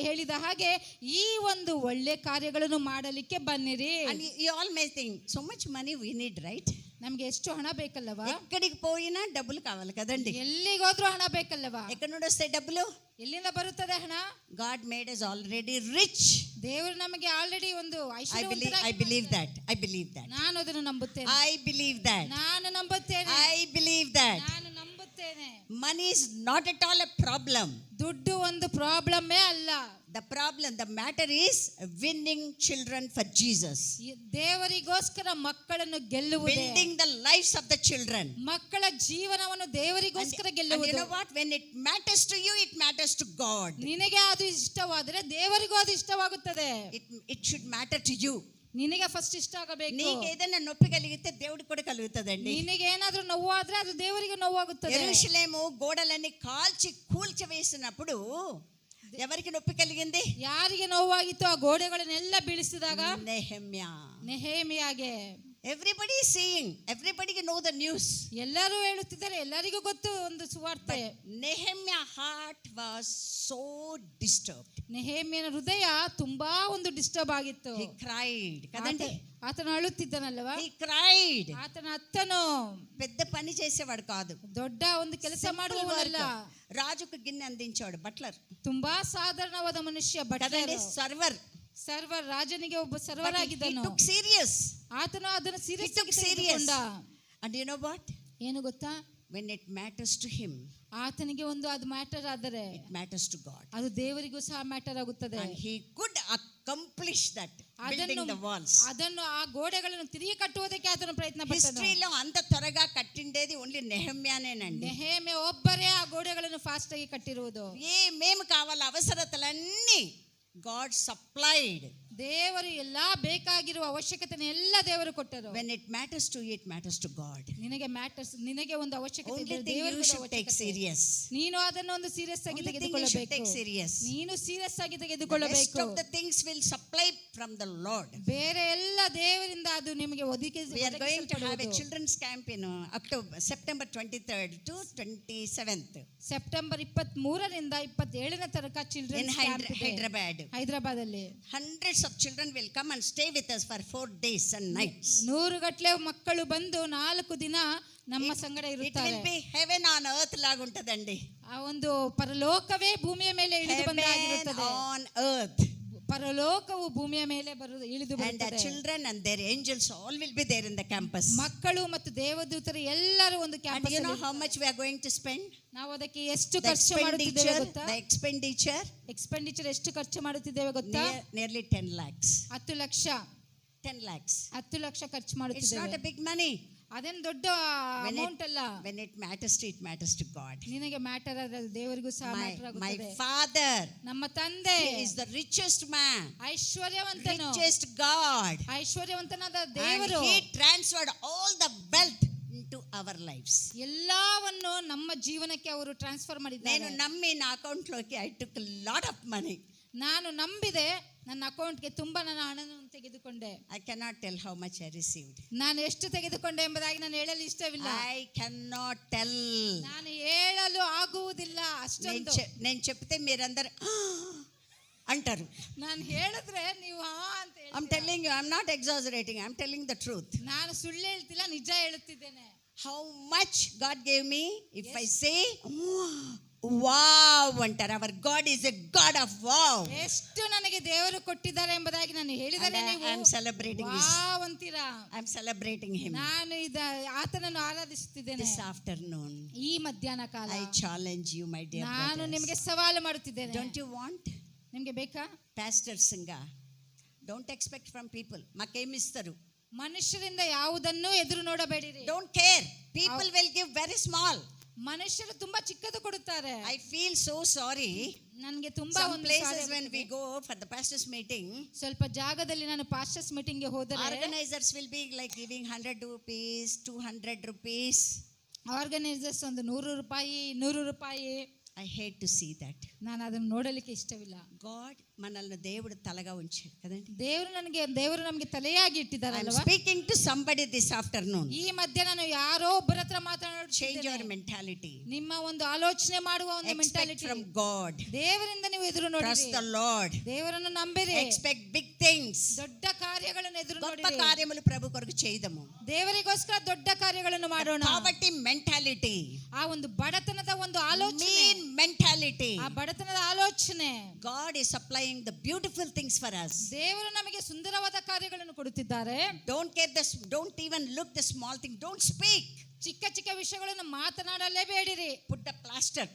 ಹೇಳಿದ ಹಾಗೆ ಈ ಒಂದು ಒಳ್ಳೆ ಕಾರ್ಯಗಳನ್ನು ಮಾಡಲಿಕ್ಕೆ ಬನ್ನಿರಿ. And you all may think, so much money we need, right? ನಮ್ಗೆ ಎಷ್ಟು ಹಣ ಬೇಕಲ್ಲವಾ? ఎక్కడికి పోయినా డబ్బులు కావాలి కదండి. ಎಲ್ಲಿಗೋದ್ರೂ ಹಣ ಬೇಕಲ್ಲವಾ? ఎక్కడి నుండి వస్తాయి డబ్బులు? ಎಲ್ಲಿಂದ ಬರುತ್ತದೆ ಹಣ? God made us already rich. ದೇವರು ನಮಗೆ ಆಲ್ರೆಡಿ ಒಂದು I believe that. ನಾನು ಅದನ್ನು ನಂಬುತ್ತೇನೆ. I believe that. ನಾನು ನಂಬುತ್ತೇನೆ. I believe that. ನಾನು ನಂಬುತ್ತೇನೆ. Money is not at all a problem. ದುಡ್ಡು ಒಂದು ಪ್ರಾಬ್ಲಮ್ಮೇ ಅಲ್ಲ. The matter is winning children for Jesus. ದೇವರಿಗೋಸ್ಕರ ಮಕ್ಕಳನ್ನು ಗೆಲ್ಲುವುದು. Building the lives of the children. ಮಕ್ಕಳ ಜೀವನವನ್ನು ದೇವರಿಗೋಸ್ಕರ And ಗೆಲ್ಲುವುದು. you know what? When it matters to you, it matters to God. ನಿನಗೆ ಅದು ಇಷ್ಟವಾದರೆ ದೇವರಿಗೂ ಅದು ಇಷ್ಟವಾಗುತ್ತದೆ. It should matter to you. ನಿನಗೆ ಫಸ್ಟ್ ಇಷ್ಟ ಆಗಬೇಕು. నీకు ఏదైనా నొప్పి కలిగితే దేవుడికి కూడా కలుగుతదండి. ನಿನಗೆ ಏನಾದರೂ ನೋವಾದ್ರೆ ಅದು ದೇವರಿಗೆ ನೋವಾಗುತ್ತದೆ. యెరూషలేము గోడలన్నీ కాల్చి కూల్చివేసినప్పుడు ఎవరికి నొప్పి కలిగింది? ಯಾರಿಗೆ ನೋವಾಗಿತ್ತು? ಆ ಗೋಡೆಗಳನ್ನೆಲ್ಲ ಬೀಳಿಸಿದಾಗ ನೆಹೆಮ್ಯಾಗೆ. Everybody is seeing, everybody know the news. ಎಲ್ಲರೂ ಹೇಳುತ್ತಿದ್ದಾರೆ, ಎಲ್ಲರಿಗೂ ಗೊತ್ತು ಒಂದು ಸುವಾರ್ತೆ. Nehemiah heart was so disturbed. ನೆಹೆಮ್ಯನ ಹೃದಯ ತುಂಬಾ ಒಂದು ಡಿಸ್ಟರ್ಬ್ ಆಗಿತ್ತು. He cried. ಕದಂడి ಆತನು ಅಳುತ್ತಿದ್ದನಲ್ವಾ? He cried. ಆತನ ಅತ್ತನು పెద్ద పని చేసేవాడు కాదు, ದೊಡ್ಡ ಒಂದು ಕೆಲಸ ಮಾಡುವವನಲ್ಲ. రాజుకు గిన్నె అందించాడు బట్లర్. ತುಂಬಾ ಸಾಧಾರಣವಾದ ಮನುಷ್ಯ ಬಟ್ಲರ್. ಸರ್ವರ್ ರಾಜನಿಗೆ ಒಬ್ಬ ಸರ್ವರ್ ಆಗಿದ್ದನು. ಆತನು ಅದನ್ನು ಸೀರಿಯಸ್ ಆಗಿ ತೆಗೆದುಕೊಂಡ. And you know what? ಏನು ಗೊತ್ತಾ? When it matters to him, ಆತನಿಗೆ ಒಂದು ಅದು ಮ್ಯಾಟರ್ ಆದರೆ it matters to God. ಅದು ದೇವರಿಗೂ ಸಹ ಮ್ಯಾಟರ್ ಆಗುತ್ತದೆ. And he could accomplish that, building the walls. ಅದನ್ನು ಆ ಗೋಡೆಗಳನ್ನು ತಿರುಗಿ ಕಟ್ಟುವುದಕ್ಕೆ ಆತನು ಪ್ರಯತ್ನ ಪಟ್ಟನು. ಹಿಸ್ಟರಿలో అంత త్వరగా కట్టిండేది ఓన్లీ నెహెమ్యానేనండి. ನೆಹೆಮ್ಯ ಒಬ್ಬರೇ ಆ ಗೋಡೆಗಳನ್ನು ಫಾಸ್ಟ್ ಆಗಿ ಕಟ್ಟಿರುವುದು. మేము కావాల అవసరతలన్నీ God supplied. ದೇವರು ಎಲ್ಲಾ ಬೇಕಾಗಿರುವ ಅವಶ್ಯಕತೆಯನ್ನು ಎಲ್ಲ ದೇವರು ಕೊಟ್ಟರು. When it matters to you, it matters to God. ನಿನಗೆ ಒಂದು ಅವಶ್ಯಕತೆ ಇದೆ, ದೇವರಿಗೆ ಟೇಕ್ ಸೀರಿಯಸ್. ನೀನು ಅದನ್ನು ಒಂದು ಸೀರಿಯಸ್ ಆಗಿ ತೆಗೆದುಕೊಳ್ಳಬೇಕು. ನೀನು ಸೀರಿಯಸ್ ಆಗಿ ತೆಗೆದುಕೊಳ್ಳಬೇಕು. Rest of the things will supply from the Lord. ಬೇರೆ ಎಲ್ಲ ದೇವರಿಂದ ಅದು ನಿಮಗೆ ಒದಗಿಸಿ. We are going to have a children's camp in September 23rd to 27th. September 23ರಿಂದ 27ನೇ ತನಕ ಚಿಲ್ಡ್ರನ್ಸ್ ಕ್ಯಾಂಪ್ ಇದೆ ಹೈದರಾಬಾದಲ್ಲಿ. Hundreds of children will come and stay with us for 4 days and nights. 100 ಗಟ್ಟಲೆ ಮಕ್ಕಳು ಬಂದು 4 ದಿನ ನಮ್ಮ ಸಂಗಡ ಇರುತ್ತಾರೆ. It will be heaven on earth laguntadandi. ಆ ಒಂದು ಪರಲೋಕವೇ ಭೂಮಿಯ ಮೇಲೆ ಇಳಿದು ಬಂದಾಗಿರುತ್ತದೆ. On earth. ಪರಲೋಕವು ಭೂಮಿಯ ಮೇಲೆ ಇಳಿದು ಬರುತ್ತದೆ. And the children and their angels all will be there in the campus. ಮಕ್ಕಳು ಮತ್ತು ದೇವದೂತರು ಎಲ್ಲರೂ ಒಂದು campus. And you know how much we are going to spend? ನಾವು ಅದಕ್ಕೆ ಎಷ್ಟು ಖರ್ಚು ಮಾಡುತ್ತಿದ್ದೇವೆ ಗೊತ್ತಾ? The expenditure ಎಷ್ಟು ಖರ್ಚು ಮಾಡುತ್ತಿದ್ದೇವೆ ಗೊತ್ತಾ? Nearly 10 lakhs. 10 lakh. 10 lakhs. 10 lakh ಖರ್ಚು ಮಾಡುತ್ತಿದ್ದೇವೆ. It's not a big money. ಅದೇನು ದೊಡ್ಡ ಅಮೌಂಟ್ ಅಲ್ಲ. When it matters to, it matters to God. ನಿನಗೆ ಮ್ಯಾಟರ್ ಆದ್ರೆ ದೇವರಿಗೂ ಸಹ ಮ್ಯಾಟರ್ ಆಗುತ್ತದೆ. My father, ನಮ್ಮ ತಂದೆ, he is the richest man. ಐಶ್ವರ್ಯವಂತನು. Richest God. ಐಶ್ವರ್ಯವಂತನಾದ ದೇವರು. And he transferred all the wealth into our lives. ಎಲ್ಲವನ್ನು ನಮ್ಮ ಜೀವನಕ್ಕೆ ಅವರು ಟ್ರಾನ್ಸ್ಫರ್ ಮಾಡಿದ್ದಾರೆ. ನಾನು ನಮ್ಮಿ ನನ್ನ ಅಕೌಂಟ್ ಲೋಕೆ I took a lot of money. ನಾನು ನಂಬಿದೆ, ನನ್ನ ಅಕೌಂಟ್ಗೆ ತುಂಬಾ ನನ್ನ ಹಣವನ್ನು ತೆಗೆದುಕೊಂಡೆ. I cannot tell how much I received. ನಾನು ಎಷ್ಟು ತೆಗೆದುಕೊಂಡೆ ಎಂಬುದಾಗಿ ನಾನು ಹೇಳಲು ಇಷ್ಟವಿಲ್ಲ. I cannot tell. ನಾನು ಹೇಳಲು ಆಗುವುದಿಲ್ಲ ಅಷ್ಟೊಂದು. నేను చెప్తే మీరందరూ అంటారు. ನಾನು ಹೇಳಿದ್ರೆ ನೀವು ಅಂತ ಹೇಳಿ. I'm telling you, I'm not exaggerating. I'm telling the truth. ನಾನು ಸುಳ್ಳು ಹೇಳ್ತಿಲ್ಲ, ನಿಜ ಹೇಳುತ್ತಿದ್ದೇನೆ. How much God gave me? If I say wow ಅಂತಾರೆ. Our God is a God of wow. ಎಷ್ಟು ನನಗೆ ದೇವರು ಕೊಟ್ಟಿದ್ದಾರೆ ಎಂಬುದಾಗಿ ನಾನು ಹೇಳಿದರೆ ನೀವು I am celebrating wow ಅಂತೀರಾ. I am celebrating him. ನಾನು ಆತನನ್ನು ಆರಾಧಿಸುತ್ತಿದ್ದೇನೆ. This afternoon, ಈ ಮಧ್ಯಾಹ್ನ ಕಾಲ I challenge you, my dear brothers. ನಾನು ನಿಮಗೆ ಸವಾಲು ಮಾಡುತ್ತಿದ್ದೇನೆ. Don't you want? ನಿಮಗೆ ಬೇಕಾ? Pastors singa, don't expect from people. మాకేం ఇస్తారు? ಮನುಷ್ಯರಿಂದ ಯಾವುದನ್ನು ಎದುರು ನೋಡಬೇಡಿರಿ. Don't care. People will give very small. ಮನುಷ್ಯರು ತುಂಬಾ ಚಿಕ್ಕದು ಕೊಡುತ್ತಾರೆ. I feel so sorry. ನನಗೆ ತುಂಬಾ ಒಂದು places when we go for the pastors meeting, ಸ್ವಲ್ಪ ಜಾಗದಲ್ಲಿ ನಾನು ಪಾಸ್ಟರ್ಸ್ ಮೀಟಿಂಗ್ ಗೆ ಹೋದರೆ organizers will be like giving 100 rupees, 200 rupees. Organisers ಒಂದು 100 ರೂಪಾಯಿ, 200 ರೂಪಾಯಿ. I hate to see that. ನಾನು ಅದನ್ನು ನೋಡಲಿಕ್ಕೆ ಇಷ್ಟವಿಲ್ಲ. God మనల్ని దేవుడు తలగా ఉంచాడు కదండి. ದೇವರು ನಮಗೆ ತಲೆಯಾಗಿ ಇಟ್ಟಿದ್ದಾರಲ್ವಾ. Speaking to somebody this afternoon. ಈ ಮಧ್ಯೆ ನಾನು ಯಾರೋ ಒಬ್ಬರ ಹತ್ರ ಚೇಂಜ್ ಯುವರ್ ಮೆಂಟಾಲಿಟಿ. ನಿಮ್ಮ ಒಂದು ಆಲೋಚನೆ ಮಾಡುವ ಒಂದು ಮೆಂಟಾಲಿಟಿ ಫ್ರಮ್ ಗಾಡ್. ದೇವರಿಂದ ನೀವು ಎದುರು ನೋಡಿ. Trust the lord. ದೇವರನ್ನು ನಂಬಿರಿ. Expect big things. ದೊಡ್ಡ ಕಾರ್ಯಗಳನ್ನು ಎದುರು ನೋಡಿ. ಗొప్ప ಕಾರ್ಯములు ప్రభు కొరకు చేద్దాము. ದೇವರಿಗೋಸ್ಕರ ದೊಡ್ಡ ಕಾರ್ಯಗಳನ್ನು ಮಾಡೋಣ. Poverty mentality. ಆ ಒಂದು ಬಡತನದ ಒಂದು ಆಲೋಚನೆ. ಮೀನ್ ಮೆಂಟಾಲಿಟಿ. ಆ ಬಡತನದ ಆಲೋಚನೆ. God is supplying the beautiful things for us. ದೇವರು ನಮಗೆ ಸುಂದರವಾದ ಕಾರ್ಯಗಳನ್ನು ಕೊಡುತ್ತಿದ್ದಾರೆ. Don't even look the small thing. Don't speak. ಚಿಕ್ಕ ಚಿಕ್ಕ ವಿಷಯಗಳನ್ನು ಮಾತನಾಡಲೇಬೇಡಿರಿ. Put the plaster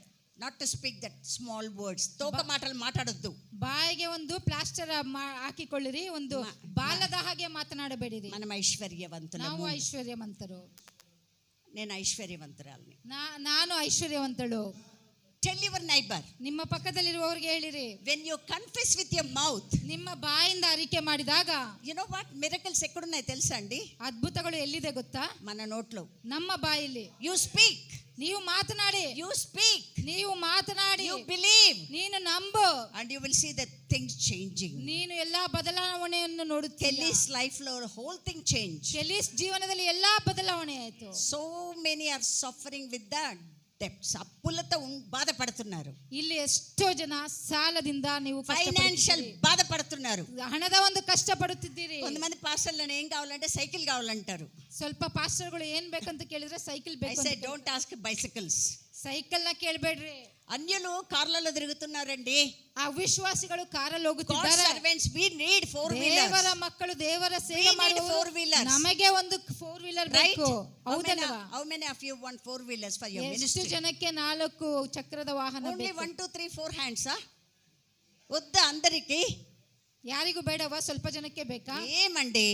not to speak that small words. ತೋಕ ಮಾಟಲ್ಲಿ ಮಾತಾಡೋದು. ಬಾಯಿಗೆ ಒಂದು ಪ್ಲಾಸ್ಟರ್ ಹಾಕಿಕೊಳ್ಳಿರಿ. ಒಂದು ಬಾಲದ ಹಾಗೆ ಮಾತನಾಡಬೇಡಿರಿ. మనం ఐశ్వర్యవంతులము. ನಾವು ಐಶ್ವರ್ಯವಂತರು. నేను ఐశ్వర్యవంతురాలిని. ನಾನು ಐಶ್ವರ್ಯವಂತಳು. Tell your neighbor. ನಿಮ್ಮ ಪಕ್ಕದಲ್ಲಿರುವವರಿಗೆ ಹೇಳಿರಿ. When you confess with your mouth. ನಿಮ್ಮ ಬಾಯಿಂದ ಅರಿಕೆ ಮಾಡಿದಾಗ. You know what? Miracles ಎక్కడున్నాయి తెలుసా అండి? ಅದ್ಭುತಗಳು ಎಲ್ಲಿದೆ ಗೊತ್ತಾ? మన నోట్లో. ನಮ್ಮ ಬಾಯಲ್ಲಿ. You speak. ನೀವು ಮಾತನಾಡಿ. You speak. ನೀವು ಮಾತನಾಡಿ. You believe. ನೀನು ನಂಬು. And you will see the things changing. ನೀನು ಎಲ್ಲಾ ಬದಲಾವಣೆಯನ್ನು ನೋಡುತ್ತೀಯ. Kelly's life lo whole thing changed. ಕೆಲಿಸ್ ಜೀವನದಲ್ಲಿ ಎಲ್ಲಾ ಬದಲಾವಣೆ ಆಯಿತು. So many are suffering with that. అప్పులతో బాధపడుతున్నారు. ಇಲ್ಲಿ ಎಷ್ಟೋ ಜನ ಸಾಲದಿಂದ ನೀವು ಫೈನಾನ್ಷಿಯಲ್ బాధపడుతున్నారు. ಹಣದ ಒಂದು ಕಷ್ಟ ಪಡುತ್ತಿದ್ದೀರಿ. కొంతమంది పాస్టర్లను ఏం కావాలంటే సైకిల్ కావాలంటారు. ಸ್ವಲ್ಪ ಪಾಸ್ಟರ್ಗಳು ಏನ್ ಬೇಕಂತ ಕೇಳಿದ್ರೆ ಸೈಕಲ್ ಬೇಕು. I say don't ask bicycles. Cycle ನ ಕೇಳಬೇಡ್ರಿ. అన్యులు కార్లలో తిరుగుతున్నారండి. ಅವಿಶ್ವಾಸಿಗಳು ಕಾರಲ್ಲಿ ಹೋಗುತ್ತಿದ್ದಾರೆ. God servants we need 4 wheelers. ದೇವರ ಮಕ್ಕಳು ದೇವರ ಸೇವೆ ಮಾಡುವವರು ನಮಗೆ ಒಂದು 4 ವೀಲರ್ ಬೇಕು. ಹೌದಲ್ವಾ? How many of you want 4 wheelers for your ministry? ಎಷ್ಟು ಜನಕ್ಕೆ 4 ಚಕ್ರದ ವಾಹನ ಬೇಕು? Only 1 2 3 4 hands వద్దా అందరికి? ಯಾರಿಗೂ ಬೇಡವಾ? ಸ್ವಲ್ಪ ಜನಕ್ಕೆ ಬೇಕಾ? ఏమండి?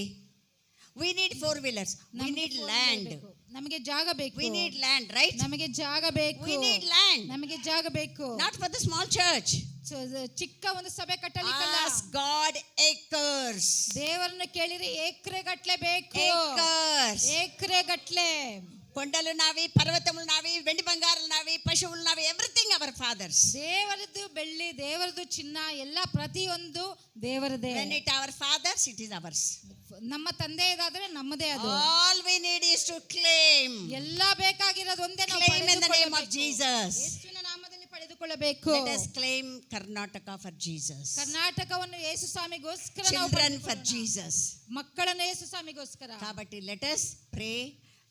We need 4 wheelers. We need land. ನಮಗೆ ಜಾಗ ಬೇಕು. We need land, right? ನಮಗೆ ಜಾಗ ಬೇಕು. We need land. ನಮಗೆ ಜಾಗ ಬೇಕು. Not for the small church. ಚಿಕ್ಕ ಒಂದು ಸಭೆ ಕಟ್ಟಲಿಕ್ಕಲ್ಲ. Ask God acres. ದೇವರನ್ನು ಕೇಳಿರಿ. ಎಕರೆಗಟ್ಟಲೆ ಬೇಕು. ಎಕರೆಗಟ್ಟಲೆ. కొండలు నావి, పర్వతములు నావి, వెండి బంగారాలు నావి, పశువులు నావి, ఎవ్రీథింగ్ అవర్ ఫాదర్స్. ದೇವರದು ಬೆಳ್ಳಿ, ದೇವರದು ಚಿನ್ನ, ಎಲ್ಲ ಪ್ರತಿಯೊಂದು ದೇವರದೇ. When it our fathers, it is ours. ನಮ್ಮ ತಂದೆಯದಾದ್ರೆ ನಮ್ಮದೇ ಅದು. All we need is to claim. ಎಲ್ಲ ಬೇಕಾಗಿರೋದು ಒಂದೇ, ನಾವು claim in the name of Jesus. ಯೇಸುವಿನ ನಾಮದಲ್ಲಿ ಪಡೆದುಕೊಳ್ಳಬೇಕು. Let us claim Karnataka for Jesus. ಕರ್ನಾಟಕವನ್ನು ಯೇಸು ಸ್ವಾಮಿಗೋಸ್ಕರ ನಾವು Children for Jesus. ಮಕ್ಕಳನ್ನು ಯೇಸು ಸ್ವಾಮಿಗೋಸ್ಕರ. కాబట్టి let us pray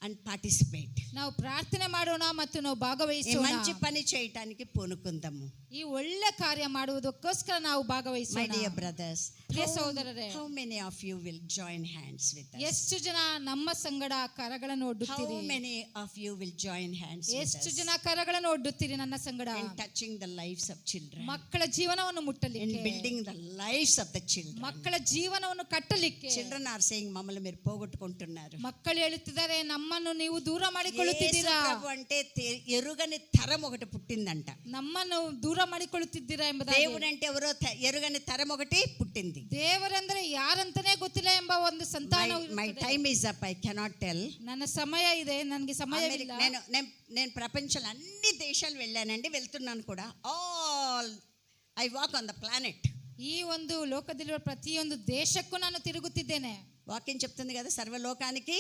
and participate. ನಾವು ಪ್ರಾರ್ಥನೆ ಮಾಡೋಣ ಮತ್ತು ನಾವು ಭಾಗವಹಿಸೋಣ. మంచి పని చేయడానికి పూనుకుందాము. ಈ ಒಳ್ಳೆ ಕಾರ್ಯ ಮಾಡುವುದಕ್ಕೋಸ್ಕರ ನಾವು ಭಾಗವಹಿಸೋಣ. My dear brothers, ಪ್ರಿಯ ಸಹೋದರರೇ, how many of you will join hands with us? ಎಷ್ಟು ಜನ ನಮ್ಮ ಸಂಗಡ ಕರಗಳನ್ನು ಒಡ್ಡುತ್ತೀರಿ? How many of you will join hands with us? ಎಷ್ಟು ಜನ ಕರಗಳನ್ನು ಒಡ್ಡುತ್ತೀರಿ ನನ್ನ ಸಂಗಡ? In touching the lives of children. ಮಕ್ಕಳ ಜೀವನವನ್ನು ಮುಟ್ಟಲಿಕ್ಕೆ. In building the lives of the children. ಮಕ್ಕಳ ಜೀವನವನ್ನು ಕಟ್ಟಲಿಕ್ಕೆ. Children are saying మమ్మల్ని మీరు పోగొట్టుకుంటున్నారు. ಮಕ್ಕಳು ಹೇಳುತ್ತಿದ್ದಾರೆ, ನಮ್ಮನ್ನು ನೀವು ದೂರ ಮಾಡಿಕೊಳ್ಳುತ್ತಿದ್ದೀರಾ. యేసు ప్రభు అంటే ఎరుగని తరం ఒకటి పుట్టిందంట. ನಮ್ಮನ್ನು ದೂರ ಮಾಡಿಕೊಳ್ಳುತ್ತಿದ್ದೀರಾ ಎಂಬುದಾಗಿ. దేవుడు అంటే ఎవరో ఎరుగని తరం ఒకటి పుట్టింది. ದೇವರಂದ್ರೆ ಯಾರಂತಾನೆ ಗೊತ್ತಿಲ್ಲ ಎಂಬ ಒಂದು ಸಂತಾನ. My time is up. I cannot tell. ನನ್ನ ಸಮಯ ಇದೆ, ನನಗೆ ಸಮಯವಿಲ್ಲ. నేను ప్రపంచంలో అన్ని దేశాలు వెళ్ళానండి, వెళ్తున్నాను కూడా. All I walk on the planet. ಈ ಒಂದು ಲೋಕದಲ್ಲಿರುವ ಪ್ರತಿಯೊಂದು ದೇಶಕ್ಕೂ ನಾನು ತಿರುಗುತ್ತಿದ್ದೇನೆ. వాక్యం చెప్తుంది కదా, సర్వలోకానికి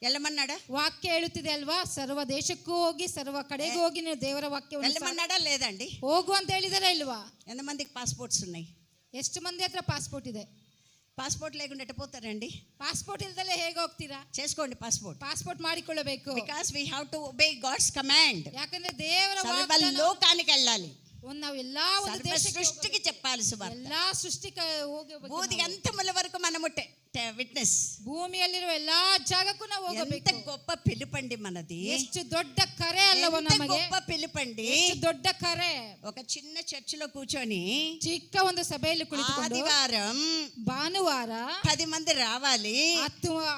వెళ్ళమన్నాడా? ವಾಕ್ಯ ಹೇಳುತ್ತಿದೆ ಅಲ್ವಾ, ಸರ್ವ ದೇಶಕ್ಕೂ ಹೋಗಿ ಸರ್ವ ಕಡೆಗೂ ಹೋಗಿ ನೀವು ದೇವರ ವಾಕ್ಯವನ್ನು వెళ్ళమన్నాడా లేదండి? ಹೋಗು ಅಂತ ಹೇಳಿದಾರ ಇಲ್ವಾ? ఎంతమందికి పాస్పోర్ట్స్ ఉన్నాయి? ಎಷ್ಟು ಮಂದಿ ಹತ್ರ ಪಾಸ್ಪೋರ್ಟ್ ಇದೆ? పాస్పోర్ట్ లేకుండా ఎట్ట పోతారండి? ಪಾಸ್ಪೋರ್ಟ್ ಇಲ್ದಲೇ ಹೇಗೆ ಹೋಗ್ತೀರಾ? చేసుకోండి పాస్పోర్ట్. ಪಾಸ್ಪೋರ್ಟ್ ಮಾಡಿಕೊಳ್ಳಬೇಕು. Because we have to obey God's command. ಯಾಕಂದ್ರೆ ದೇವರ సర్వలోకానికి వెళ్ళాలి. ನಾವು ಎಲ್ಲಾ ಒಂದು సృష్టికి చెప్పాలి సువార్త. ಎಲ್ಲಾ ಸೃಷ್ಟಿಗೆ ಹೋಗಬೇಕು. భూది అంతముల వరకు మనము విట్నెస్. ಭೂಮಿಯಲ್ಲಿರುವ ಎಲ್ಲಾ ಜಾಗಕ್ಕೂ ನಾವು ಹೋಗಬೇಕು. ఎంత గొప్ప పిలుపండి మనది. ಎಷ್ಟು ದೊಡ್ಡ ಕರೆ ಅಲ್ಲವ ನಮಗೆ. గొప్ప పిలుపండి. ಎಷ್ಟು ದೊಡ್ಡ ಕರೆ. ఒక చిన్న చర్చిలో కూర్చొని ಚಿಕ್ಕ ಒಂದು ಸಭೆಯಲ್ಲಿ ಕುಳಿತುಕೊಂಡು ఆదివారం ಭಾನುವಾರ 10 మంది రావాలి.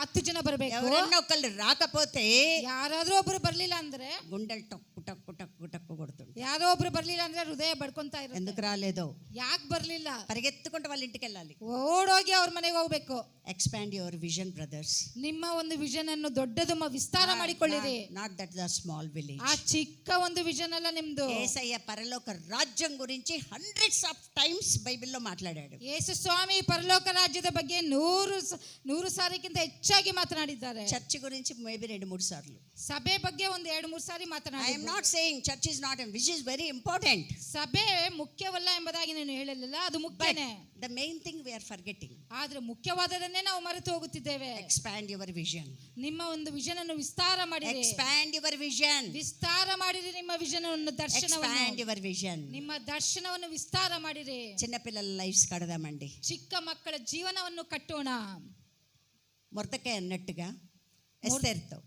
10 ಜನ ಬರಬೇಕು. ఎవరన్నా ఒకళ్ళు రాకపోతే ಯಾರಾದ್ರೂ ಒಬ್ಬರು ಬರ್ಲಿಲ್ಲ ಅಂದ್ರೆ గుండెలు టక్కు టక్కు టక్కు టక్కు కొడుతుంటాయి. ಯಾರೋ ಒಬ್ರು ಬರ್ಲಿಲ್ಲ ಅಂದ್ರೆ ಹೃದಯ ಬಡ್ಕೊಂತಾ ಇರುತ್ತೆ. ఎందుకు రాలేదో, ಯಾಕೆ ಬರ್ಲಿಲ್ಲ, పరిగెత్తుకుంటూ వాళ్ళ ఇంటికి వెళ్ళాలి. ಓಡೋಗಿ ಅವ್ರ ಮನೆಗೆ ಹೋಗ್ಬೇಕು. Expand your vision brothers. ನಿಮ್ಮ ಒಂದು ವಿಷನ್ ಅನ್ನು ದೊಡ್ಡದು ವಿಸ್ತಾರ ಮಾಡಿಕೊಳ್ಳಿರಿ. Not that the small village. ಆ ಚಿಕ್ಕ ಒಂದು ವಿಷನ್ ಅಲ್ಲ ನಿಮ್ದು. యేసయ్య పరలోక రాజ్యం గురించి హండ్రెడ్స్ ఆఫ్ టైమ్స్ బైబిల్లో మాట్లాడాడు. ಯೇಸು ಸ್ವಾಮಿ ಪರಲೋಕ ರಾಜ್ಯದ ಬಗ್ಗೆ 100 ಸಾರಿಗಿಂತ ಹೆಚ್ಚಾಗಿ ಮಾತನಾಡಿದ್ದಾರೆ. చర్చ్ గురించి మేబీ 2-3 సార్లు. ಸಭೆ ಬಗ್ಗೆ ಒಂದು 2-3 ಸಾರಿ I ಮಾತನಾಡಿದ್ದಾರೆ. am not saying church is not, which is very important. ಸಭೆ ಮುಖ್ಯವಲ್ಲ ಎಂಬುದಾಗಿ ನಾನು ಹೇಳಲಿಲ್ಲ, ಅದು ಮುಖ್ಯನೇ. The main thing we are forgetting. ಆದ್ರೆ ಮುಖ್ಯವಾದದನ್ನೇ ನಾವು ಮರೆತು ಹೋಗುತ್ತಿದ್ದೇವೆ. Expand your vision. ನಿಮ್ಮ ಒಂದು ವಿಷನ್ ಅನ್ನು ವಿಸ್ತಾರ ಮಾಡಿರಿ. Expand your vision. ವಿಸ್ತಾರ ಮಾಡಿರಿ ನಿಮ್ಮ ವಿಷನ್ ಅನ್ನು, Expand ದರ್ಶನವನ್ನು. your vision. ನಿಮ್ಮ ದರ್ಶನವನ್ನು ವಿಸ್ತಾರ ಮಾಡಿರಿ. చిన్న పిల్లల లైఫ్స్ కడదామండి. ಚಿಕ್ಕ ಮಕ್ಕಳ ಜೀವನವನ್ನು ಕಟ್ಟೋಣ. మొర్దకాయ అన్నట్టుగా ఎస్తేర్తో.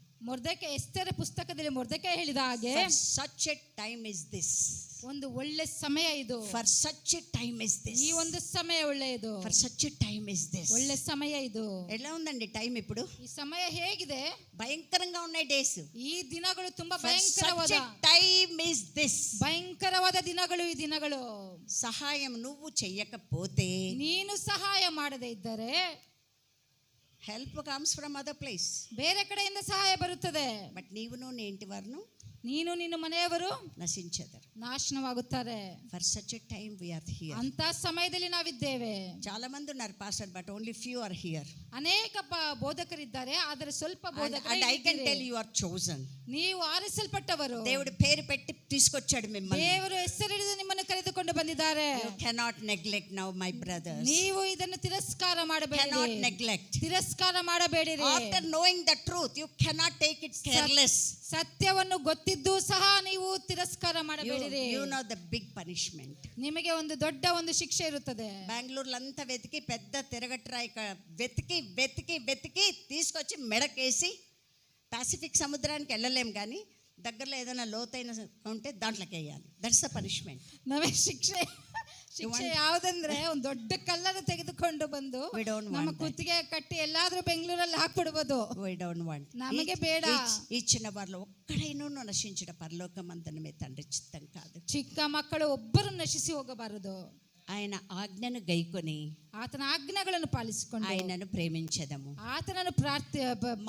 ಎಸ್ತೇರ ಪುಸ್ತಕದಲ್ಲಿ ಮೊರ್ದೆಕೈ ಹೇಳಿದ ಹಾಗೆ, For such a time is this. ಒಂದು ಒಳ್ಳೆ ಸಮಯ ಇದು. For such a time is this. ಈ ಒಂದು ಸಮಯ ಒಳ್ಳೆಯದು. For such a time is this. ಒಳ್ಳೆ ಸಮಯ ಇದು. ఎలా ఉందండి టైం ఇప్పుడు? ಈ ಸಮಯ ಹೇಗಿದೆ? భయంకరంగా ఉన్నాయి డేస్. ಈ ದಿನಗಳು ತುಂಬಾ For ಭಯಂಕರವಾದ, such a time is this. ಭಯಂಕರವಾದ ದಿನಗಳು ಈ ದಿನಗಳು. సహాయం నువ్వు చెయ్యకపోతే, ನೀನು ಸಹಾಯ ಮಾಡದೇ ಇದ್ದರೆ, help comes from other place. ಬೇರೆ ಕಡೆಯಿಂದ ಸಹಾಯ ಬರುತ್ತದೆ. ಬಟ್ ನೀವುನು నీ ఇంటి వారును, ನೀನು ನಿನ್ನ ಮನೆಯವರು నశించెదరు. ನಾಶನವಾಗುತ್ತಾರೆ. For such a time we are here. ಅಂತ ಸಮಯದಲ್ಲಿ ನಾವಿದ್ದೇವೆ. చాలా మంది ఉన్నారు pastor, but only few are here. ಅನೇಕ ಬೋಧಕರಿದ್ದಾರೆ, ಆದರೆ ಸ್ವಲ್ಪ And ಬೋಧಕರು I can tell you are chosen. ನೀವು ಆರಿಸಲ್ಪಟ್ಟವರು. దేవుడు పేరు పెట్టి తీసుకొచ్చాడు మిమ్మల్ని. ದೇವರು ಹೆಸರಿಡಿದು ನಿಮ್ಮನ್ನು ಕರೆದುಕೊಂಡು ಬಂದಿದ್ದಾರೆ. You cannot neglect now, my brothers. ನೀವು ಇದನ್ನು ತಿರಸ್ಕಾರ Cannot ಮಾಡಬೇಡಿ. neglect. ತಿರಸ್ಕಾರ ಮಾಡಬೇಡಿರಿ. After knowing the truth, you cannot take it careless. ಸತ್ಯವನ್ನು ಗೊತ್ತಿದ್ದು ಸಹ ನೀವು ತಿರಸ್ಕಾರ ಮಾಡಬೇಡಿರಿ. You know the big punishment. ನಿಮಗೆ ಒಂದು ದೊಡ್ಡ ಒಂದು ಶಿಕ್ಷೆ ಇರುತ್ತದೆ. బెంగళూరులో అంతా వెతికి పెద్ద తిరగట్రాయి వెతికి వెతికి వెతికి తీసుకొచ్చి మెడకేసి పాసిఫిక్ సముద్రానికి వెళ్ళలేం, కానీ దగ్గరలో ఏదైనా లోతైన ఉంటే దాంట్లోకి వేయాలి. That's the punishment. ನಮಗೆ ಶಿಕ್ಷೆ ಯಾವುದಂದ್ರೆ ಒಂದು ದೊಡ್ಡ ಕಲ್ಲನ್ನು ತೆಗೆದುಕೊಂಡು ಬಂದು ನಮ್ಮ ಕುತ್ತಿಗೆ ಕಟ್ಟಿ ಎಲ್ಲಾದ್ರೂ ಬೆಂಗಳೂರಲ್ಲಿ ಹಾಕ್ಬಿಡ್ಬೋದು. We don't want. ನಮಗೆ ಬೇಡ. ఈ చిన్న వారిలో ఒక్కడైనా నశించడం పరలోకమందున మీ తండ్రి చిత్తం కాదు. ಚಿಕ್ಕ ಮಕ್ಕಳು ಒಬ್ಬರು ನಶಿಸಿ ಹೋಗಬಾರದು. ఆయన ఆజ్ఞను గైకొని ಆತನ ಆಜ್ಞೆಗಳನ್ನು ಪಾಲಿಸಿಕೊಂಡು ఆయనను ప్రేమించెదము. ಆತನನ್ನು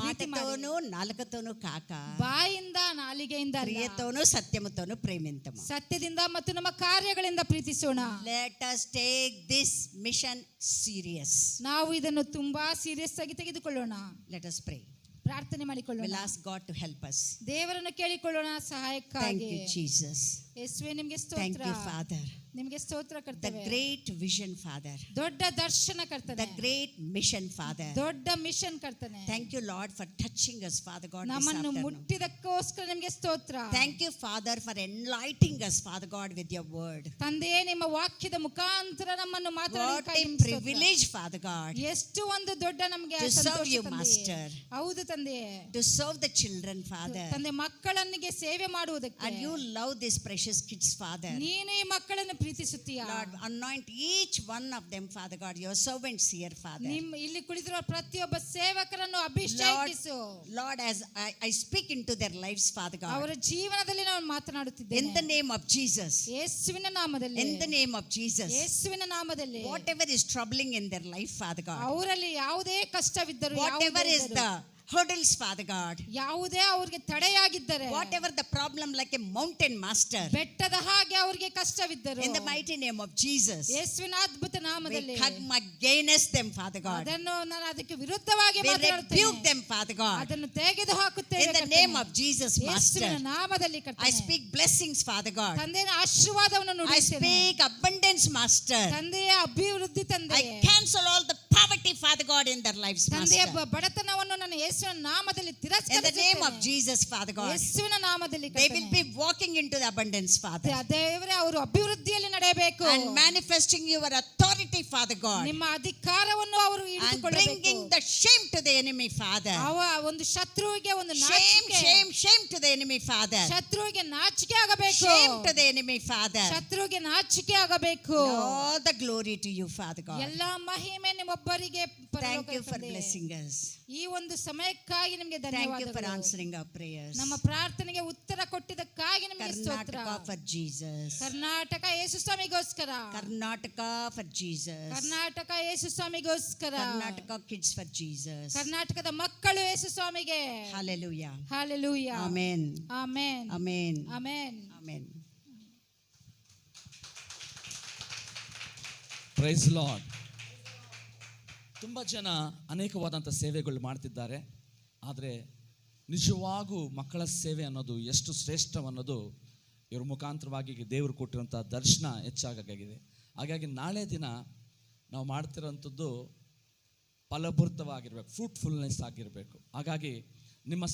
మాటతోనూ నాలుకతోనూ కాక ಬಾಯಿಂದ ನಾಲಿಗೆಯಿಂದ ಅಲ್ಲ, క్రియతోనూ సత్యముతోనూ ప్రేమింతము. ಸತ್ಯದಿಂದ ಮತ್ತು ನಮ್ಮ ಕಾರ್ಯಗಳಿಂದ ಪ್ರೀತಿಸೋಣ. Let us take this mission serious. ನಾವು ಇದನ್ನು ತುಂಬಾ ಸೀರಿಯಸ್ ಆಗಿ ತೆಗೆದುಕೊಳ್ಳೋಣ. Let us pray. ಪ್ರಾರ್ಥನೆ ಮಾಡಿಕೊಳ್ಳೋಣ. We'll ask God to help us. ದೇವರನ್ನು ಕೇಳಿಕೊಳ್ಳೋಣ ಸಹಾಯಕ್ಕಾಗಿ. Thank you, Jesus. ಯೇಸುವೇ ನಿಮಗೆ Thank ಸ್ತೋತ್ರ. you, Father. ನಿಮಗೆ ಸ್ತೋತ್ರ The ಕರ್ತವ್ಯ. great vision, Father. ದೊಡ್ಡ ದರ್ಶನ ಕರ್ತನೆ. The great mission, Father. ದೊಡ್ಡ ಮಿಷನ್ ಕರ್ತನೆ. Thank you, Lord, for touching us, Father God, this ನಮ್ಮನ್ನು afternoon. ಮುಟ್ಟಿದಕ್ಕೋಸ್ಕರ ನಿಮಗೆ ಸ್ತೋತ್ರ. Thank you, Father, for enlightening us, Father God, with your word. ತಂದೆಯೇ, ನಿಮ್ಮ ವಾಕ್ಯದ ಮುಖಾಂತರ ನಮ್ಮನ್ನು What ಮಾತಾಡಿ a privilege, Father God, ಎಷ್ಟು ಒಂದು ದೊಡ್ಡ ನಮಗೆ to ಸಂತೋಷ serve you, ತಂದೆಯೇ. Master. ಹೌದು ತಂದೆಯೇ, to serve the children, Father. ತಂದೆ ಮಕ್ಕಳನ್ನಿಗೆ ಸೇವೆ ಮಾಡುವುದಕ್ಕೆ. And you love these precious kids, Father. ನೀನು ಈ ಮಕ್ಕಳನ್ನು ಪ್ರೀತಿಸುತ್ತೀಯಾ. Lord, anoint each one of them, Father God, your servants here, Father. ನಿಮ್ಮ ಇಲ್ಲಿ ಕುಳಿತಿರುವ ಪ್ರತಿಯೊಬ್ಬ ಸೇವಕರನ್ನು ಅಭಿಷೇಕಿಸು. Lord, as I speak into their lives, Father God, ಅವರ ಜೀವನದಲ್ಲಿ ನಾನು ಮಾತನಾಡುತ್ತಿದ್ದೇನೆ. in the name of Jesus, ಯೇಸುವಿನ ನಾಮದಲ್ಲಿ. in the name of Jesus, ಯೇಸುವಿನ ನಾಮದಲ್ಲಿ. whatever is troubling in their life, Father God, ಅವರಲ್ಲಿ ಯಾವುದೇ ಕಷ್ಟವಿದ್ದರೂ, whatever is the hurdles, Father God, ಯಾವುದೇ ಅವ್ರಿಗೆ ತಡೆಯಾಗಿದ್ದರೆ, whatever the problem, like a mountain, Master, ಬೆಟ್ಟದ ಹಾಗೆ ಅವ್ರಿಗೆ ಕಷ್ಟವಿದ್ದರು, in the mighty name of Jesus, ಯೇಸುವಿನ ಅದ್ಭುತ ನಾಮದಲ್ಲಿ we come against them, Father God. ಅದನ್ನು ನಾನು ಅದಕ್ಕೆ ವಿರುದ್ಧವಾಗಿ We ಮಾತನಾಡುತ್ತೇನೆ. rebuke them, Father God, ಅದನ್ನು ತೆಗೆದು ಹಾಕುತ್ತೇವೆ in the ಕರ್ತನೇ. name of Jesus, Master. ಯೇಸುವಿನ ನಾಮದಲ್ಲಿ I ಕರ್ತನೇ. speak blessings, Father God. ತಂದೆಯ ಆಶೀರ್ವಾದವನ್ನು I ನುಡಿಸುತ್ತೇನೆ. speak abundance, Master. ತಂದೆಯ ಅಭಿವೃದ್ಧಿ ತಂದೆ. I cancel all the poverty, Father God, in their lives, ತಂದೆಯ Master. ಬಡತನವನ್ನು ನನ್ನ ಯೇಸುವಿನ ನಾಮದಲ್ಲಿ In the name of ತಿರಸ್ಕರಿಸುತ್ತೇನೆ. Jesus, Father God, ಯೇಸುವಿನ ನಾಮದಲ್ಲಿ they will ಕರ್ತನೇ. be walking into the abundance, Father, ದೇವರೇ, ಅವರು ಅಭಿವೃದ್ಧಿಯಲ್ಲಿ ನಡೆಯಬೇಕು. and manifesting your authority authority, Father God, ನಿಮ್ಮ ಅಧಿಕಾರವನ್ನು ಅವರು and ಹಿಡಿದುಕೊಳ್ಳಬೇಕು. bringing the shame to the enemy, Father. ಒಂದು ಶತ್ರುವಿಗೆ ಒಂದು Shame, ನಾಚಿಕೆ, shame, shame to the enemy, Father. ಶತ್ರುವಿಗೆ ನಾಚಿಕೆ ಆಗಬೇಕು. Shame to the enemy, Father. ಶತ್ರುವಿಗೆ ನಾಚಿಕೆ ಆಗಬೇಕು. All the glory to you, Father God. ಎಲ್ಲ ಮಹಿಮೆ ನಿಮ್ಮೊಬ್ಬರಿಗೆ. Thank you for blessing us. ಈ ಒಂದು ಸಮಯಕ್ಕಾಗಿ ನಿಮಗೆ Thank you for ಧನ್ಯವಾದಗಳು. answering our prayers. ನಮ್ಮ ಪ್ರಾರ್ಥನೆಗೆ ಉತ್ತರ ಕೊಟ್ಟಿದ್ದಕ್ಕಾಗಿ ನಿಮಗೆ ಸ್ತೋತ್ರ. Karnataka for Jesus. Karnataka Yesu ಸ್ವಾಮಿಗೋಸ್ಕರ. Karnataka for Jesus. Karnataka Yesu ಸ್ವಾಮಿಗೋಸ್ಕರ. Karnataka kids for Jesus. ಕರ್ನಾಟಕದ ಮಕ್ಕಳು ಯೇಸು ಸ್ವಾಮಿಗೆ. Hallelujah. Hallelujah. Amen. Amen. Amen. Amen. Amen. Praise Lord. ತುಂಬ ಜನ ಅನೇಕವಾದಂಥ ಸೇವೆಗಳು ಮಾಡ್ತಿದ್ದಾರೆ. ಆದರೆ ನಿಜವಾಗೂ ಮಕ್ಕಳ ಸೇವೆ ಅನ್ನೋದು ಎಷ್ಟು ಶ್ರೇಷ್ಠವನ್ನೋದು ಇವ್ರ ಮುಖಾಂತರವಾಗಿ ದೇವರು ಕೊಟ್ಟಿರುವಂಥ ದರ್ಶನ ಹೆಚ್ಚಾಗಿದೆ. ಹಾಗಾಗಿ ನಾಳೆ ದಿನ ನಾವು ಮಾಡ್ತಿರೋಂಥದ್ದು ಫಲಭರಿತವಾಗಿರ್ಬೇಕು, ಫ್ರೂಟ್ಫುಲ್ನೆಸ್ ಆಗಿರಬೇಕು. ಹಾಗಾಗಿ ನಿಮ್ಮ